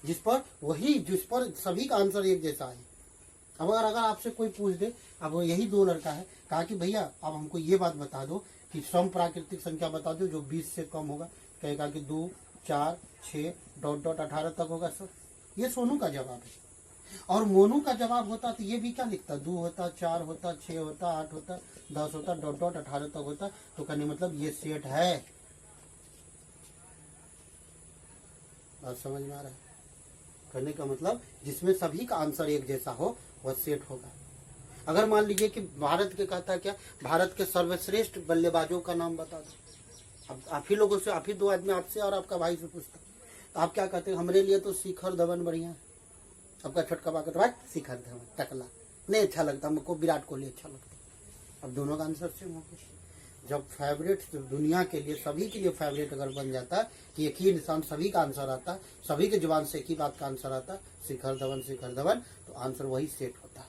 जिस पर सभी का आंसर एक जैसा है। अब अगर आपसे कोई पूछ दे, अब यही दो लड़का है, कहा कि भैया अब हमको ये बात बता दो कि सम प्राकृतिक संख्या बता दो जो 20 से कम होगा, कहेगा कि 2, 4, 6 ... 18 तक होगा सर। ये सोनू का जवाब है। और मोनू का जवाब होता तो ये भी क्या लिखता, 2 होता, 4 होता, 6 होता, 8 होता, 10 होता, ... 18 तक होता। तो कहने मतलब ये सेट है। बात समझ में आ रहा है? कहने का मतलब जिसमें सभी का आंसर एक जैसा हो वह सेट होगा। अगर मान लीजिए कि भारत के कहता क्या, भारत के सर्वश्रेष्ठ बल्लेबाजों का नाम बता दो। अब आप ही लोगों से, आप ही दो आदमी, आपसे और आपका भाई से पूछता, तो आप क्या कहते हैं, हमारे लिए तो शिखर धवन बढ़िया है। आपका छोटका बात भाई शिखर धवन टकला नहीं अच्छा लगता, हमको विराट कोहली अच्छा लगता। अब दोनों का आंसर सेम हो गया। जब फेवरेट दुनिया के लिए, सभी के लिए फेवरेट अगर बन जाता कि एक ही इंसान सभी का आंसर आता, सभी के जुबान से एक ही बात का आंसर आता, शिखर धवन, तो आंसर वही सेट होता है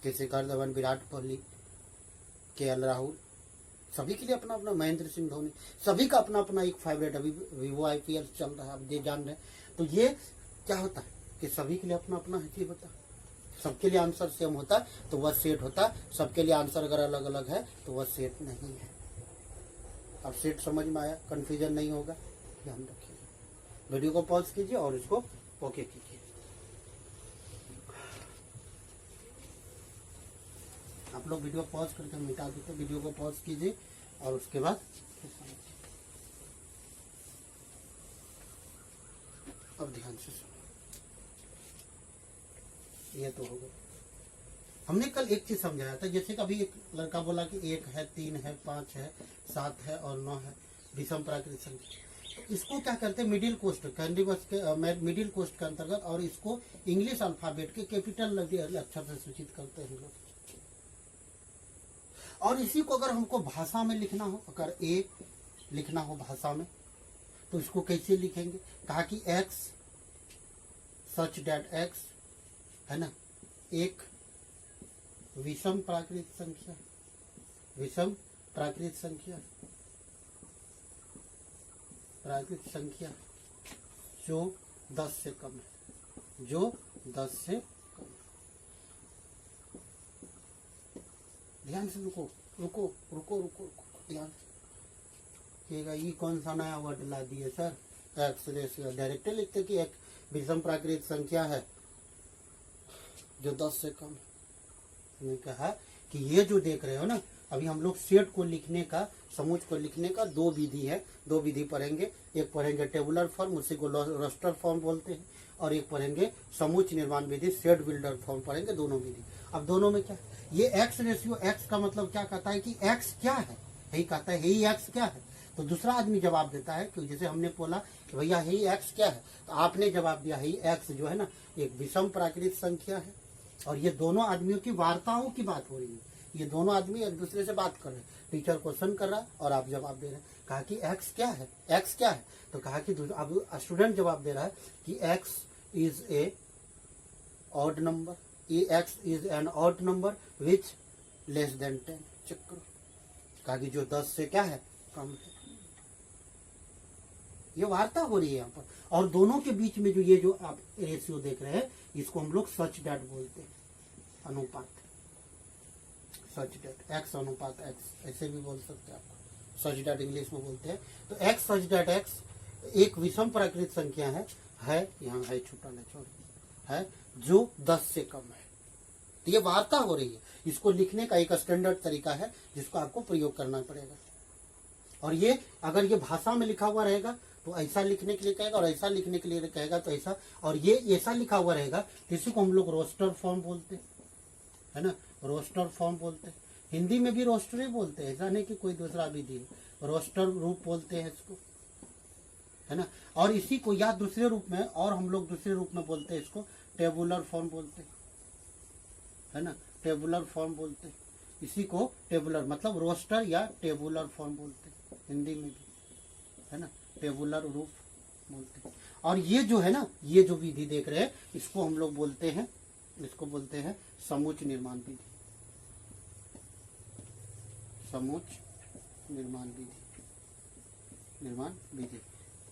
कि शिखर धवन, विराट कोहली, केएल राहुल, सभी के लिए अपना अपना, महेंद्र सिंह धोनी, सभी का अपना अपना एक फेवरेट। अभी विवो IPL चल रहा है, आप ये जान रहे हैं। तो ये क्या होता है कि सभी के लिए अपना अपना ही होता है। सबके लिए आंसर सेम होता तो वह सेट होता, सबके लिए आंसर अगर अलग अलग है तो वह सेट नहीं है। अब सेट समझ में आया, कंफ्यूजन नहीं होगा, ध्यान रखिएगा। वीडियो को पॉज कीजिए और इसको ओके कीजिए। आप लोग वीडियो पॉज करके मिटा देते, वीडियो को पॉज कीजिए और उसके बाद अब ध्यान से सुनो। ये तो हो गया। हमने कल एक चीज समझाया था, जैसे कभी एक लड़का बोला कि 1 है, 3 है, 5 है, 7 है और 9 है, विषम प्राकृतिक संख्या। तो इसको क्या करते हैं, मिडिल कोस्ट, कैंडीबस के मिडिल कोस्ट के अंतर्गत, और इसको इंग्लिश अल्फाबेट के कैपिटल अक्षर से सूचित करते हैं लोग। और इसी को अगर हमको भाषा में लिखना हो, अगर ए लिखना हो भाषा में, तो इसको कैसे लिखेंगे? कहा कि x सच डेट x है ना, एक विषम प्राकृतिक संख्या, विषम प्राकृतिक संख्या, प्राकृतिक संख्या जो 10 से कम है, जो 10 से कम। ध्यान से रुको रुको रुको रुको ध्यान से। ये कौन सा नया वर्ड ला दिए सर? X ratio. डायरेक्ट लिखते कि एक विषम प्राकृतिक संख्या है जो 10 से कम है। ने कहा कि ये जो देख रहे हो ना, अभी हम लोग सेट को लिखने का, समूच को लिखने का 2 विधि है, 2 विधि पढ़ेंगे। एक पढ़ेंगे टेबुलर फॉर्म, उसी को रोस्टर फॉर्म बोलते हैं, और एक पढ़ेंगे समूच निर्माण विधि, सेट बिल्डर फॉर्म पढ़ेंगे, दोनों विधि। अब दोनों में क्या, ये एक्स रेशियो, एक्स का मतलब क्या कहता है कि एक्स क्या है, यही कहता है यही एक्स क्या है। तो दूसरा आदमी जवाब देता है कि जैसे हमने बोला कि भैया यही एक्स क्या है, तो आपने जवाब दिया यही एक्स जो है ना एक विषम प्राकृतिक संख्या है। और ये दोनों आदमियों की वार्ताओं की बात हो रही है, ये दोनों आदमी एक दूसरे से बात कर रहे हैं। टीचर क्वेश्चन कर रहा है और आप जवाब दे रहे हैं। कहा कि एक्स क्या है, एक्स क्या है, तो कहा कि अब स्टूडेंट जवाब दे रहा है कि X is a odd number, X is an odd number which less than 10। Check करो, कहा कि जो 10 से क्या है, कम है। ये वार्ता हो रही है यहाँ पर। और दोनों के बीच में जो ये जो आप रेशियो देख रहे हैं, इसको हम लोग सच डेट बोलते हैं, अनुपात, सच डेट, एक्स अनुपात एक्स, ऐसे भी बोल सकते हैं आपको, सच डेट इंग्लिश में बोलते हैं। तो एक्स सच डेट एक्स एक विषम प्राकृतिक संख्या है यहाँ है छोटा ना छोड़ है, जो 10 से कम है। तो ये वार्ता हो रही है, इसको लिखने का एक स्टैंडर्ड तरीका है जिसको आपको प्रयोग करना पड़ेगा। और ये अगर ये भाषा में लिखा हुआ रहेगा तो ऐसा लिखने के लिए कहेगा, और ऐसा लिखने के लिए कहेगा तो ऐसा, और ये ऐसा लिखा हुआ रहेगा तो इसी को हम लोग रोस्टर फॉर्म बोलते हैं, है ना, रोस्टर फॉर्म बोलते हैं। हिंदी में भी रोस्टर ही बोलते हैं, ऐसा नहीं कि कोई दूसरा विधि है, रोस्टर रूप बोलते हैं इसको, है ना। और इसी को या दूसरे रूप में, और हम लोग दूसरे रूप में बोलते हैं इसको टेबुलर फॉर्म बोलते हैं, है ना, टेबुलर फॉर्म बोलते हैं। इसी को टेबुलर मतलब रोस्टर या टेबुलर फॉर्म बोलते हैं हिंदी में भी, है ना, टेबुलर रूप बोलते हैं। और ये जो है ना, ये जो विधि देख रहे हैं, इसको हम लोग बोलते हैं, इसको बोलते हैं समूच निर्माण विधि। समोच्च निर्माण विधि।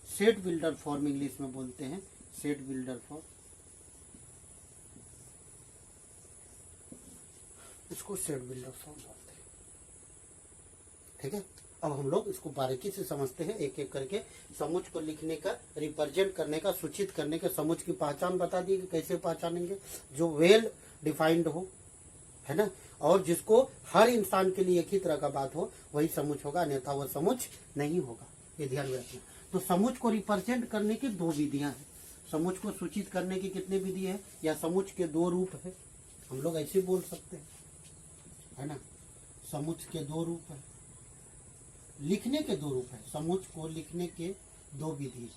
सेट बिल्डर फॉर्म इंग्लिश में बोलते हैं, सेट बिल्डर फॉर्म, इसको सेट बिल्डर फॉर्म बोलते हैं। ठीक है, अब हम लोग इसको बारीकी से समझते हैं, एक एक करके। समुच्च को लिखने का, रिप्रेजेंट करने का, सूचित करने का, समुच्च की पहचान बता दी कि कैसे पहचानेंगे, जो वेल डिफाइंड हो, है ना, और जिसको हर इंसान के लिए एक ही तरह का बात हो, वही समुच्च होगा, अन्यथा वह समुच्च नहीं होगा। ये ध्यान में रखना। तो समुच्च को रिप्रेजेंट करने की दो विधियां हैं। समुच्च को सूचित करने की कितने विधि है, या समुच्च के दो रूप है, हम लोग ऐसे बोल सकते हैं, है ना। समुच्च के दो रूप है, लिखने के दो रूप है। समुच्च को लिखने के दो विधि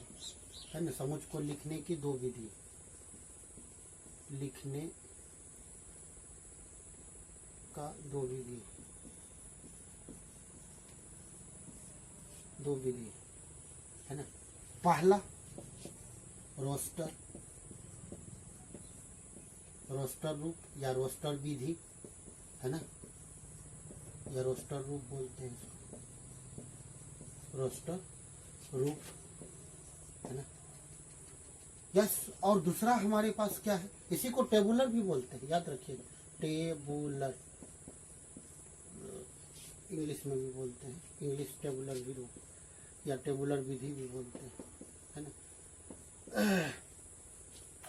है ना। समुच्च को लिखने की दो विधि, लिखने का दो विधि है ना। पहला रोस्टर रूप या रोस्टर विधि, है ना, या रोस्टर रूप बोलते हैं इसको, रोस्टर रूप, है ना। यस, और दूसरा हमारे पास क्या है, इसी को टेबुलर भी बोलते हैं, याद रखिएगा, टेबुलर, इंग्लिश में भी बोलते हैं, इंग्लिश टेबुलर भी रूप या टेबुलर विधि भी बोलते हैं, है ना।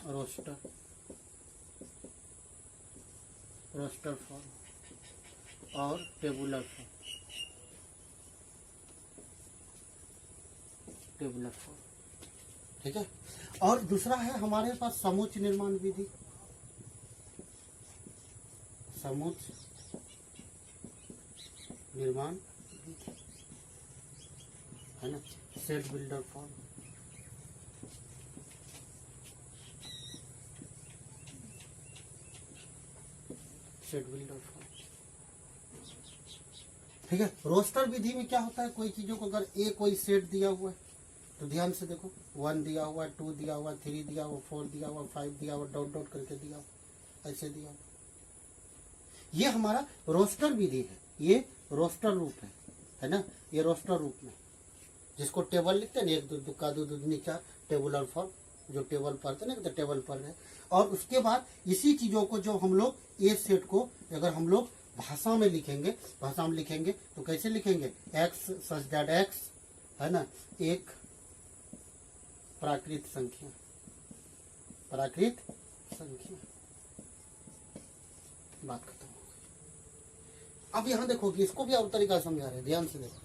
रोस्टर फॉर्म और टेबुलर फॉर्म, ठीक है। और दूसरा है हमारे पास समुच्च निर्माण विधि, समुच्च निर्माण विधि, है ना, set builder form, set builder form, ठीक है। रोस्टर विधि में क्या होता है, कोई चीजों को अगर कोई सेट दिया हुआ है तो ध्यान से देखो, 1 दिया हुआ है, 2 दिया हुआ है, 3 दिया हुआ, 4 दिया हुआ, 5 दिया हुआ, डॉट डॉट करके दिया हुआ, ऐसे दिया हुआ, ये हमारा रोस्टर विधि है, ये रोस्टर रूप है ना। ये रोस्टर रूप में, जिसको टेबल लिखते हैं ना, 1 2 दुक्का 2 दूनी 4, टेबुलर फॉर्म, जो टेबल पढ़ते हैं ना, तो टेबल पर है। और उसके बाद इसी चीजों को जो हम लोग ए सेट को अगर हम लोग भाषा में लिखेंगे तो कैसे लिखेंगे, एक्स सच दैट एक्स, है ना, एक प्राकृत संख्या, बात खत्म हो गई। अब यहाँ देखो कि इसको भी और तरीका समझा रहे हैं, ध्यान से देखो,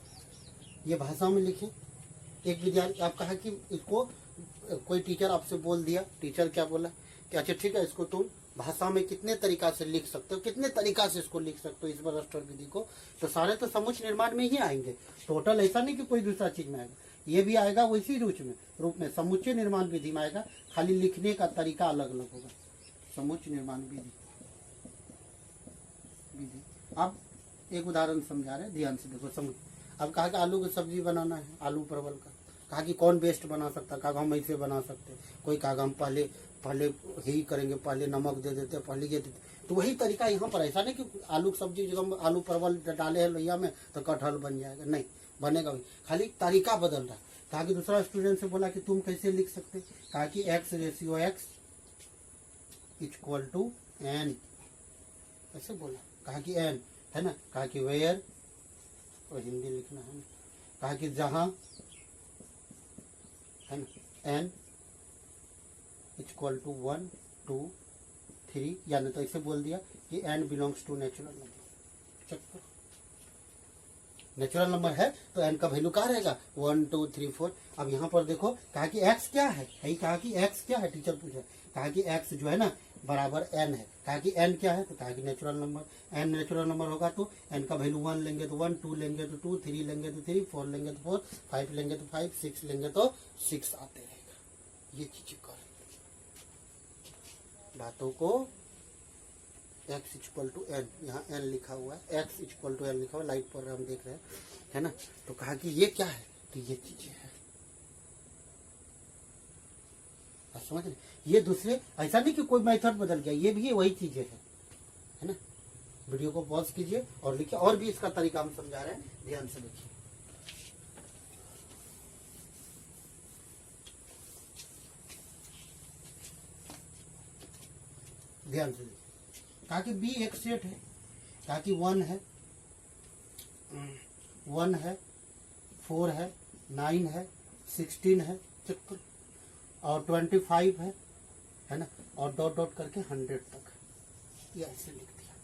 ये भाषा में लिखे। एक विद्यार्थी, आप कहा कि इसको कोई टीचर आपसे बोल दिया, टीचर क्या बोला कि अच्छा ठीक है, इसको तुम भाषा में कितने तरीका से लिख सकते हो, कितने तरीका से इसको लिख सकते हो, इस रोस्टर विधि को, तो सारे तो समुच्च निर्माण में ही आएंगे, टोटल ऐसा नहीं कि कोई दूसरा चीज में आएगा, ये भी आएगा वैसी रूप में समुच्चय निर्माण विधि में आएगा, खाली लिखने का तरीका अलग अलग होगा। समुच्च निर्माण विधि। अब एक उदाहरण समझा रहे, ध्यान से देखो, समझ। अब कहा कि आलू की सब्जी बनाना है, आलू परवल का, कहा कि कौन बेस्ट बना सकता, कहा हम ऐसे बना सकते, कोई कहा हम पहले ही करेंगे, पहले नमक दे देते, पहले ये देते, तो वही तरीका यहाँ पर। ऐसा नहीं कि आलू की सब्जी जो हम आलू परवल डाले हैं लोहिया में तो कटहल बन जाएगा, नहीं बनेगा वही, खाली तरीका बदल रहा है। कहा कि दूसरा स्टूडेंट से बोला कि तुम कैसे लिख सकते, कहा कि x ratio x equal to n, ऐसे बोला, कहा कि n, है ना, कहा कि वेयर, और हिंदी लिखना है, कहा कि जहां, है ना, n इक्वल टू 1 2 3, या नहीं तो ऐसे बोल दिया कि n belongs to natural number. Check करो, नेचुरल नंबर है तो n का वैल्यू क्या रहेगा, 1 2 3 4। अब यहाँ पर देखो, कहा कि x क्या है, कहा कि x क्या है, टीचर पूछा, कहा कि x जो है ना बराबर n है, कहा कि n क्या है, तो कहा कि natural number, n natural number होगा तो n का वैल्यू 1 लेंगे तो 1, 2 लेंगे तो 2, 3 लेंगे तो 3, 4 लेंगे तो 4, 5 लेंगे तो 5, 6 लेंगे तो 6 आते रहेगा। ये चीजें कर बातों को, x इक्वल टू एन, यहाँ n लिखा हुआ है, x इक्वल टू एन लिखा हुआ, लाइट पर हम देख रहे हैं, है ना। तो कहा कि ये क्या है, तो ये चीजें है, समझ रहे, ये दूसरे, ऐसा नहीं कि कोई मेथड बदल गया, ये भी वही चीजें है ना, वीडियो को पॉज कीजिए और लिखिए, और भी इसका तरीका हम समझा रहे हैं, ध्यान से देखिए। ध्यान से देखिए, कहा कि बी एक सेट है, कहा कि 1 है, 1 है, 4 है, 9 है, 16 है, चक्कर, और 25 है ना, और डॉट डॉट करके 100 तक, ये ऐसे लिख दिया।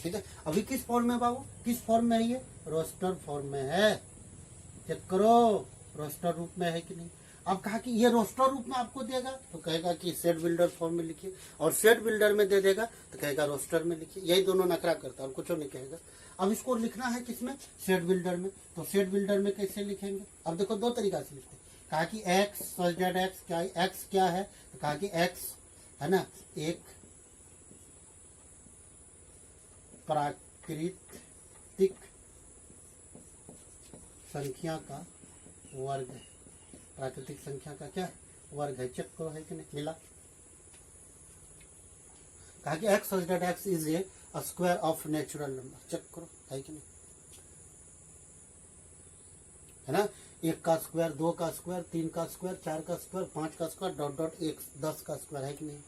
ठीक है, अभी किस फॉर्म में बाबू, किस फॉर्म में है ये, रोस्टर फॉर्म में है। चेक करो रोस्टर रूप में है कि नहीं। अब कहा कि ये रोस्टर रूप में आपको देगा तो कहेगा कि सेट बिल्डर फॉर्म में लिखिए, और सेट बिल्डर में दे देगा तो कहेगा रोस्टर में लिखिए। यही दोनों नखरा करता है और कुछ नहीं कहेगा। अब इसको लिखना है किसमें, सेट बिल्डर में। तो सेट बिल्डर में कैसे लिखेंगे, अब देखो दो तरीका से लिखते हैं। कहा कि एक्स सजेड एक्स क्या है, एक्स क्या है, तो कहा कि एक्स है ना एक प्राकृतिक संख्या का वर्ग है। प्राकृतिक संख्या का क्या वर्ग है, चेक करो है कि नहीं, मिला। कहा कि x such that x is a square of natural number, check करो है कि नहीं, है ना। 1 का स्क्वायर, 2 का स्क्वायर, 3 का स्क्वायर, 4 का स्क्वायर, 5 का स्क्वायर, डॉट डॉट 1 10 का स्क्वायर है कि नहीं।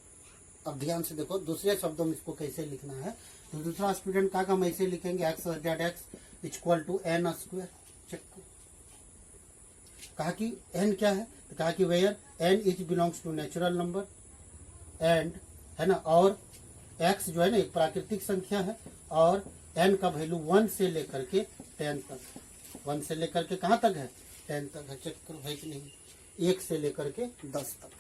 अब ध्यान से देखो दूसरे शब्दों में इसको कैसे लिखना है। तो दूसरा स्टूडेंट का हम ऐसे लिखेंगे, x such that x equal to n square, check करो। कहा कि n क्या है, तो कहा कि where n is belongs to natural number and, है ना, और x जो है ना एक प्राकृतिक संख्या है, और n का वैल्यू 1 से लेकर के 10 तक, 1 से लेकर के कहाँ तक है, 10 तक है। चेक करो है कि नहीं, 1 से लेकर के 10 तक।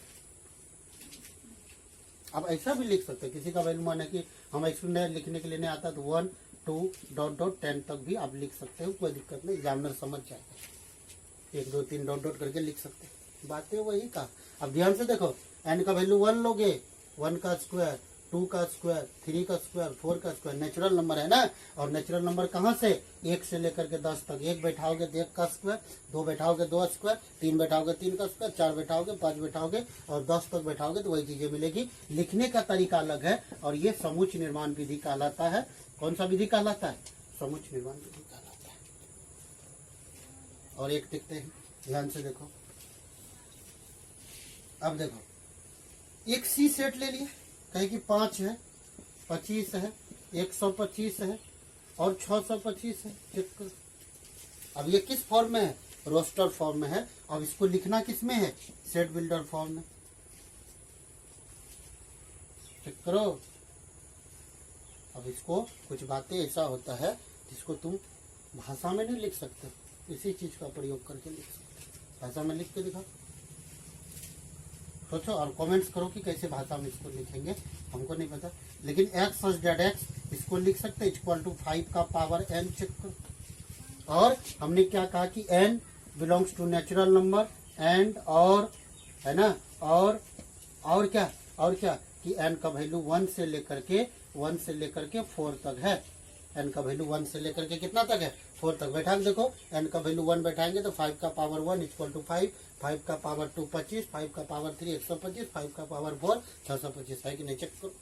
अब ऐसा भी लिख सकते हैं, किसी का वैल्यू मान है कि हम एक्सप्लेनर लिखने के लिए नहीं आता तो 1 2 डॉट डॉट 10 तक भी आप लिख सकते हो, कोई दिक्कत नहीं, एग्जामिनर समझ जाता है। 1 2 3 डॉट डॉट करके लिख सकते हैं, बातें वही का। अब ध्यान से देखो, n का वैल्यू 1 लोगे, 1 का स्क्वायर, 2 का स्क्वायर, 3 का स्क्वायर, 4 का स्क्वायर, नेचुरल नंबर है ना। और नेचुरल नंबर कहाँ से, 1 से लेकर के 10 तक। 1 बैठाओगे तो 1 का स्क्वायर, 2 बैठाओगे 2 स्क्वायर, 3 बैठाओगे 3 का स्क्वायर, 4 बैठाओगे 5 बैठाओगे, और 10 तक बैठाओगे तो वही चीजें मिलेगी। लिखने का तरीका अलग है, और ये समुच्चय निर्माण विधि कहलाता है। कौन सा विधि कहलाता है, समुच्चय निर्माण विधि कहलाता है। और एक देखते हैं, ध्यान से देखो। अब देखो, एक सी सेट ले लिए, कहे कि 5 है, 25 है, 125 है, और 625 है। चेक करो, अब ये किस फॉर्म में है, रोस्टर फॉर्म में है। अब इसको लिखना किस में है, सेट बिल्डर फॉर्म में। चेक करो, अब इसको कुछ बातें ऐसा होता है जिसको तुम भाषा में नहीं लिख सकते, इसी चीज का प्रयोग करके लिख सकते। भाषा में लिख के दिखाओ, सोचो और कमेंट्स करो कि कैसे भाषा में इसको लिखेंगे, हमको नहीं पता। लेकिन एक्स सजेड एक्स इसको लिख सकते इक्वल टू 5 का पावर n। चेक करो, और हमने क्या कहा कि n belongs to natural number and, और है ना, और क्या कि n का वैल्यू 1 से लेकर के 4 तक है। n का वैल्यू 1 से लेकर के कितना तक है, 4 तक। बैठा के देखो, n का वैल्यू 1 बैठाएंगे तो 5 का पावर 1 इक्वल टू 5, 5 का पावर 2 25, 5 का पावर 3 125, 5 का पावर 4 625 है कि नहीं। चेक करो,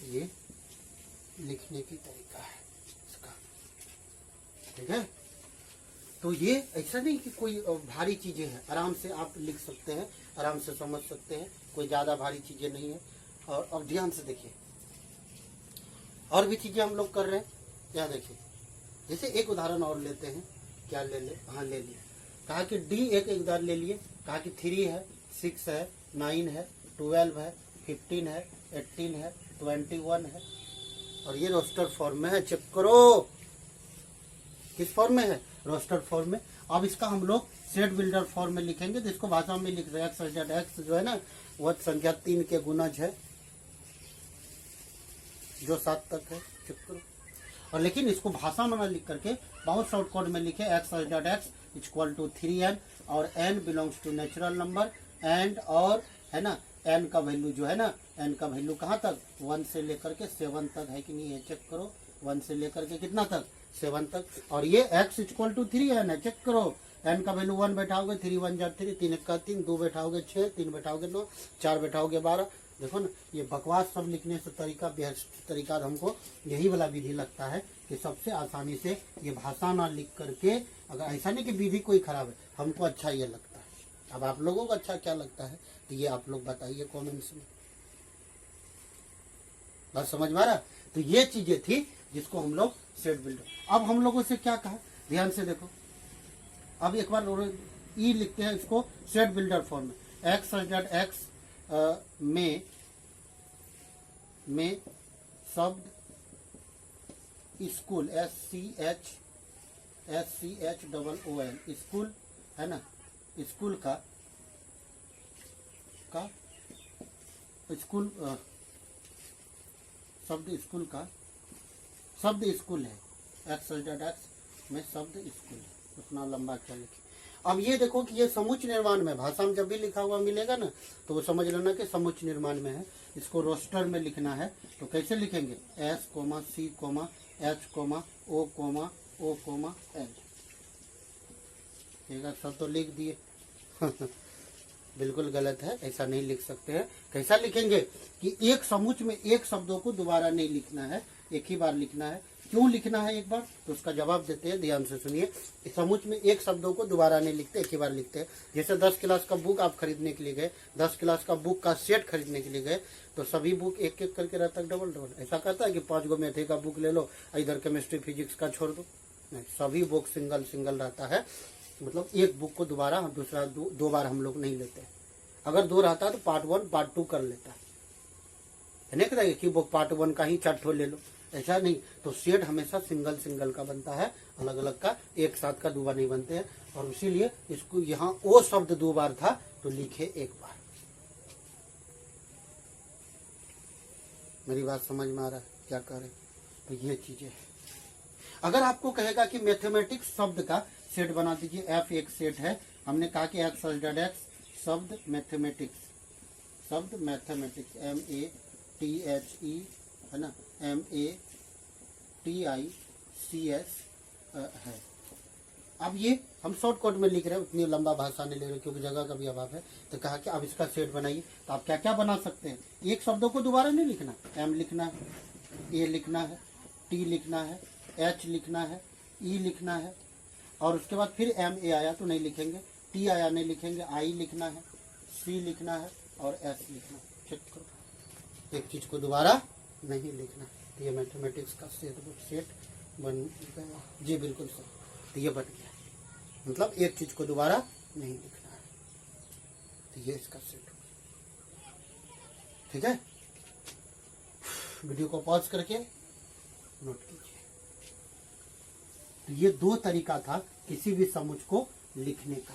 ये लिखने की तरीका है इसका, ठीक है। तो ये ऐसा नहीं कि कोई भारी चीजें हैं, आराम से आप लिख सकते हैं, आराम से समझ सकते हैं, कोई ज्यादा भारी चीजें नहीं है। और अब ध्यान से देखिए, और भी चीजें हम लोग कर रहे हैं। क्या देखिए, जैसे एक उदाहरण और लेते हैं, क्या ले ले, हाँ ले लिए। कहा कि डी एक उदाहरण ले लिए, कहा कि 3 है, 6 है, 9 है, 12 है, 15 है, 18 है, 21 है, और ये रोस्टर फॉर्म में है। चेक करो, किस फॉर्म में है, रोस्टर फॉर्म में। अब इसका हम लोग सेट बिल्डर फॉर्म में लिखेंगे, तो इसको भाषा में लिख रहे हैं, एक्स जो है ना वह संख्या 3 के गुणज है जो 7 तक है। चेक करो, और लेकिन इसको भाषा में लिख करके बहुत शॉर्टकट में लिखे, एक्स इक्वल टू 3n, और n belongs to natural number and, और है ना n का वैल्यू जो है ना, n का वैल्यू कहाँ तक, 1 से लेकर के 7 तक है कि नहीं है। चेक करो, 1 से लेकर के कितना तक, 7 तक। और ये x इक्वल टू 3n है। चेक करो, n का वैल्यू 1 बैठाओगे, 3 1 जा 3, 3 1 का 3, 2 बैठाओगे 6, 3 बैठाओगे 9, 4 बैठाओगे 12, देखो ना, ये बकवास सब लिखने से तरीका बेहतर तरीका हमको यही वाला विधि लगता है कि सबसे आसानी से ये भाषा ना लिख करके, अगर ऐसा नहीं कि विधि कोई खराब है, हमको अच्छा ये लगता है। अब आप लोगों को अच्छा क्या लगता है तो ये आप लोग बताइए कमेंट्स में। बात समझ में आ रहा? तो ये चीजें थी जिसको हम लोग सेट बिल्डर। अब हम लोगों से क्या कहा, ध्यान से देखो। अब एक बार ई लिखते हैं इसको सेट बिल्डर फॉर्म में। एक्स डेट एक्स में शब्द स्कूल, SCHOOL, स्कूल है ना, स्कूल का स्कूल शब्द स्कूल का शब्द स्कूल है। एक्स में शब्द स्कूल है, उतना लंबा क्या लिखे। अब ये देखो कि ये समुच्चय निर्माण में, भाषा में जब भी लिखा हुआ मिलेगा ना तो वो समझ लेना कि समुच्चय निर्माण में है। इसको रोस्टर में लिखना है तो कैसे लिखेंगे, S, C, H, O, L। ठीक है, सब तो लिख दिए। बिल्कुल गलत है, ऐसा नहीं लिख सकते हैं। कैसा लिखेंगे कि एक समुच्चय में एक शब्दों को दोबारा नहीं लिखना है, एक ही बार लिखना है। क्यों लिखना है एक बार, तो उसका जवाब देते हैं, ध्यान से सुनिए। समुच्चय में एक शब्दों को दोबारा नहीं लिखते, एक ही बार लिखते हैं। जैसे 10 क्लास का बुक आप खरीदने के लिए गए, 10 क्लास का बुक का सेट खरीदने के लिए गए, तो सभी बुक एक एक करके रहता है डबल डबल। ऐसा कहता है कि 5 गो मैथे का बुक ले लो, इधर केमिस्ट्री फिजिक्स का छोड़ दो, नहीं, सभी बुक सिंगल सिंगल रहता है। मतलब एक बुक को दोबारा दूसरा दो बार हम लोग नहीं लेते। अगर 2 रहता है तो पार्ट 1 पार्ट 2 कर लेता है, नहीं कहता कि बुक पार्ट 1 का ही 4 ठो ले लो, ऐसा नहीं। तो सेट हमेशा सिंगल सिंगल का बनता है, अलग अलग का, एक साथ का 2 बार नहीं बनते हैं। और इसीलिए इसको यहाँ ओ शब्द 2 बार था तो लिखे 1 बार। मेरी बात समझ में आ रहा है क्या कह रहे? तो ये चीजें है। अगर आपको कहेगा कि मैथमेटिक्स शब्द का सेट बना दीजिए, F एक सेट है। हमने कहा कि एक्स शब्द मैथमेटिक्स, MATHE है ना, MATICS है। अब ये हम शॉर्ट कोट में लिख रहे हैं, उतनी लंबा भाषा नहीं ले रहे क्योंकि जगह का भी अभाव है। तो कहा कि अब इसका सेट बनाइए। तो आप क्या क्या बना सकते हैं, एक शब्दों को दोबारा नहीं लिखना, M लिखना है, A लिखना है, T लिखना है, H लिखना है, E लिखना है, और उसके बाद फिर MA आया तो नहीं लिखेंगे, T आया नहीं लिखेंगे, I लिखना है, C लिखना है और S लिखना है। चेक करो, एक चीज को दोबारा नहीं लिखना। तो ये मैथमेटिक्स का सेट बन गया जी, बिल्कुल सही। तो ये बन गया, मतलब एक चीज को दोबारा नहीं लिखना है। तो ये इसका सेट हो, ठीक है। वीडियो को पॉज करके नोट कीजिए। तो ये 2 तरीका था किसी भी समुच्चय को लिखने का।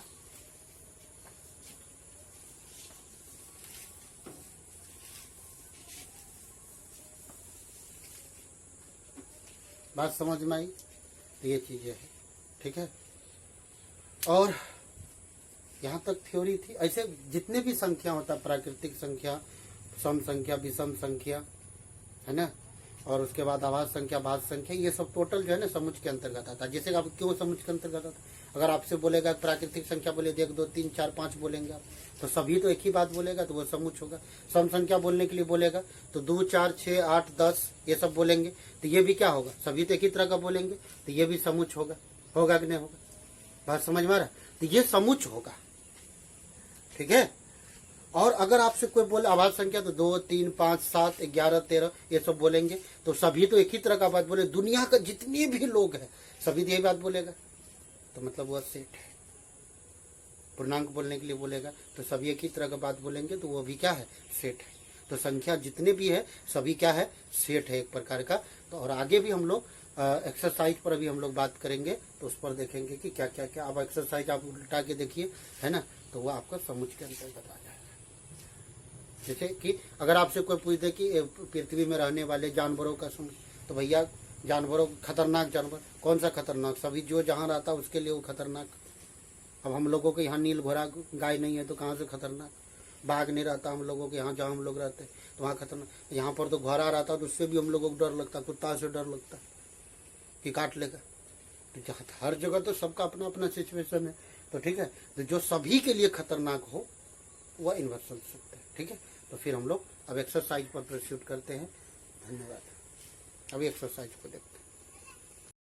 बात समझ में आई? तो ये चीजें है, ठीक है। और यहाँ तक थ्योरी थी। ऐसे जितने भी संख्या होता है, प्राकृतिक संख्या, सम संख्या, विषम संख्या, है ना, और उसके बाद आभाज्य संख्या, भाज्य संख्या, ये सब टोटल जो है ना समुच्चय के अंतर्गत आता है। जैसे आप क्यों समुच्चय के अंतर्गत आता है, अगर आपसे बोलेगा प्राकृतिक संख्या बोले 1 2 3 4 5 बोलेंगे आप, तो सभी तो एक ही बात बोलेगा तो वो समुच्चय होगा। सम संख्या बोलने के लिए बोलेगा तो 2 4 6 8 10 ये सब बोलेंगे, तो ये भी क्या होगा, सभी तो एक ही तरह का बोलेंगे, तो ये भी समुच्चय होगा। होगा कि नहीं होगा? बात समझ में आ रहा? तो ये समुच्चय होगा, ठीक है। और अगर आपसे कोई बोले आभाज्य संख्या तो 2 3 5 7 11 13 ये सब बोलेंगे, तो सभी तो एक ही तरह का बात बोले। दुनिया का जितने भी लोग हैं सभी यही बात बोलेगा, तो मतलब वह सेट है। पूर्णांक बोलने के लिए बोलेगा तो सभी एक ही तरह का बात बोलेंगे, तो वो भी क्या है, सेट है। तो संख्या जितने भी है सभी क्या है, सेट है एक प्रकार का। तो और आगे भी हम लोग एक्सरसाइज पर अभी हम लोग बात करेंगे, तो उस पर देखेंगे कि क्या क्या क्या। अब एक्सरसाइज आप उल्टा के देखिए, है ना, तो वो आपका समुच्चय के अंतर्गत आ जाएगा। जैसे कि अगर आपसे कोई पूछ दे कि पृथ्वी में रहने वाले जानवरों का समुच्चय, तो भैया जानवरों, खतरनाक जानवर कौन सा खतरनाक, सभी जो जहाँ रहता है उसके लिए वो खतरनाक। अब हम लोगों के यहाँ नील घोड़ा गाय नहीं है तो कहाँ से खतरनाक, बाघ नहीं रहता हम लोगों के यहाँ जहाँ हम लोग रहते हैं तो वहाँ खतरनाक। यहाँ पर तो घोड़ा रहता तो उससे भी हम लोगों को डर लगता, कुत्ता से डर लगता कि काट लेगा। तो हर जगह तो सबका अपना अपना सिचुएशन है, तो ठीक है। तो जो सभी के लिए खतरनाक हो वह यूनिवर्सल सत्य है, ठीक है। तो फिर हम लोग अब एक्सरसाइज पर प्रोसीड करते हैं। धन्यवाद। अभी एक्सरसाइज को देखते हैं।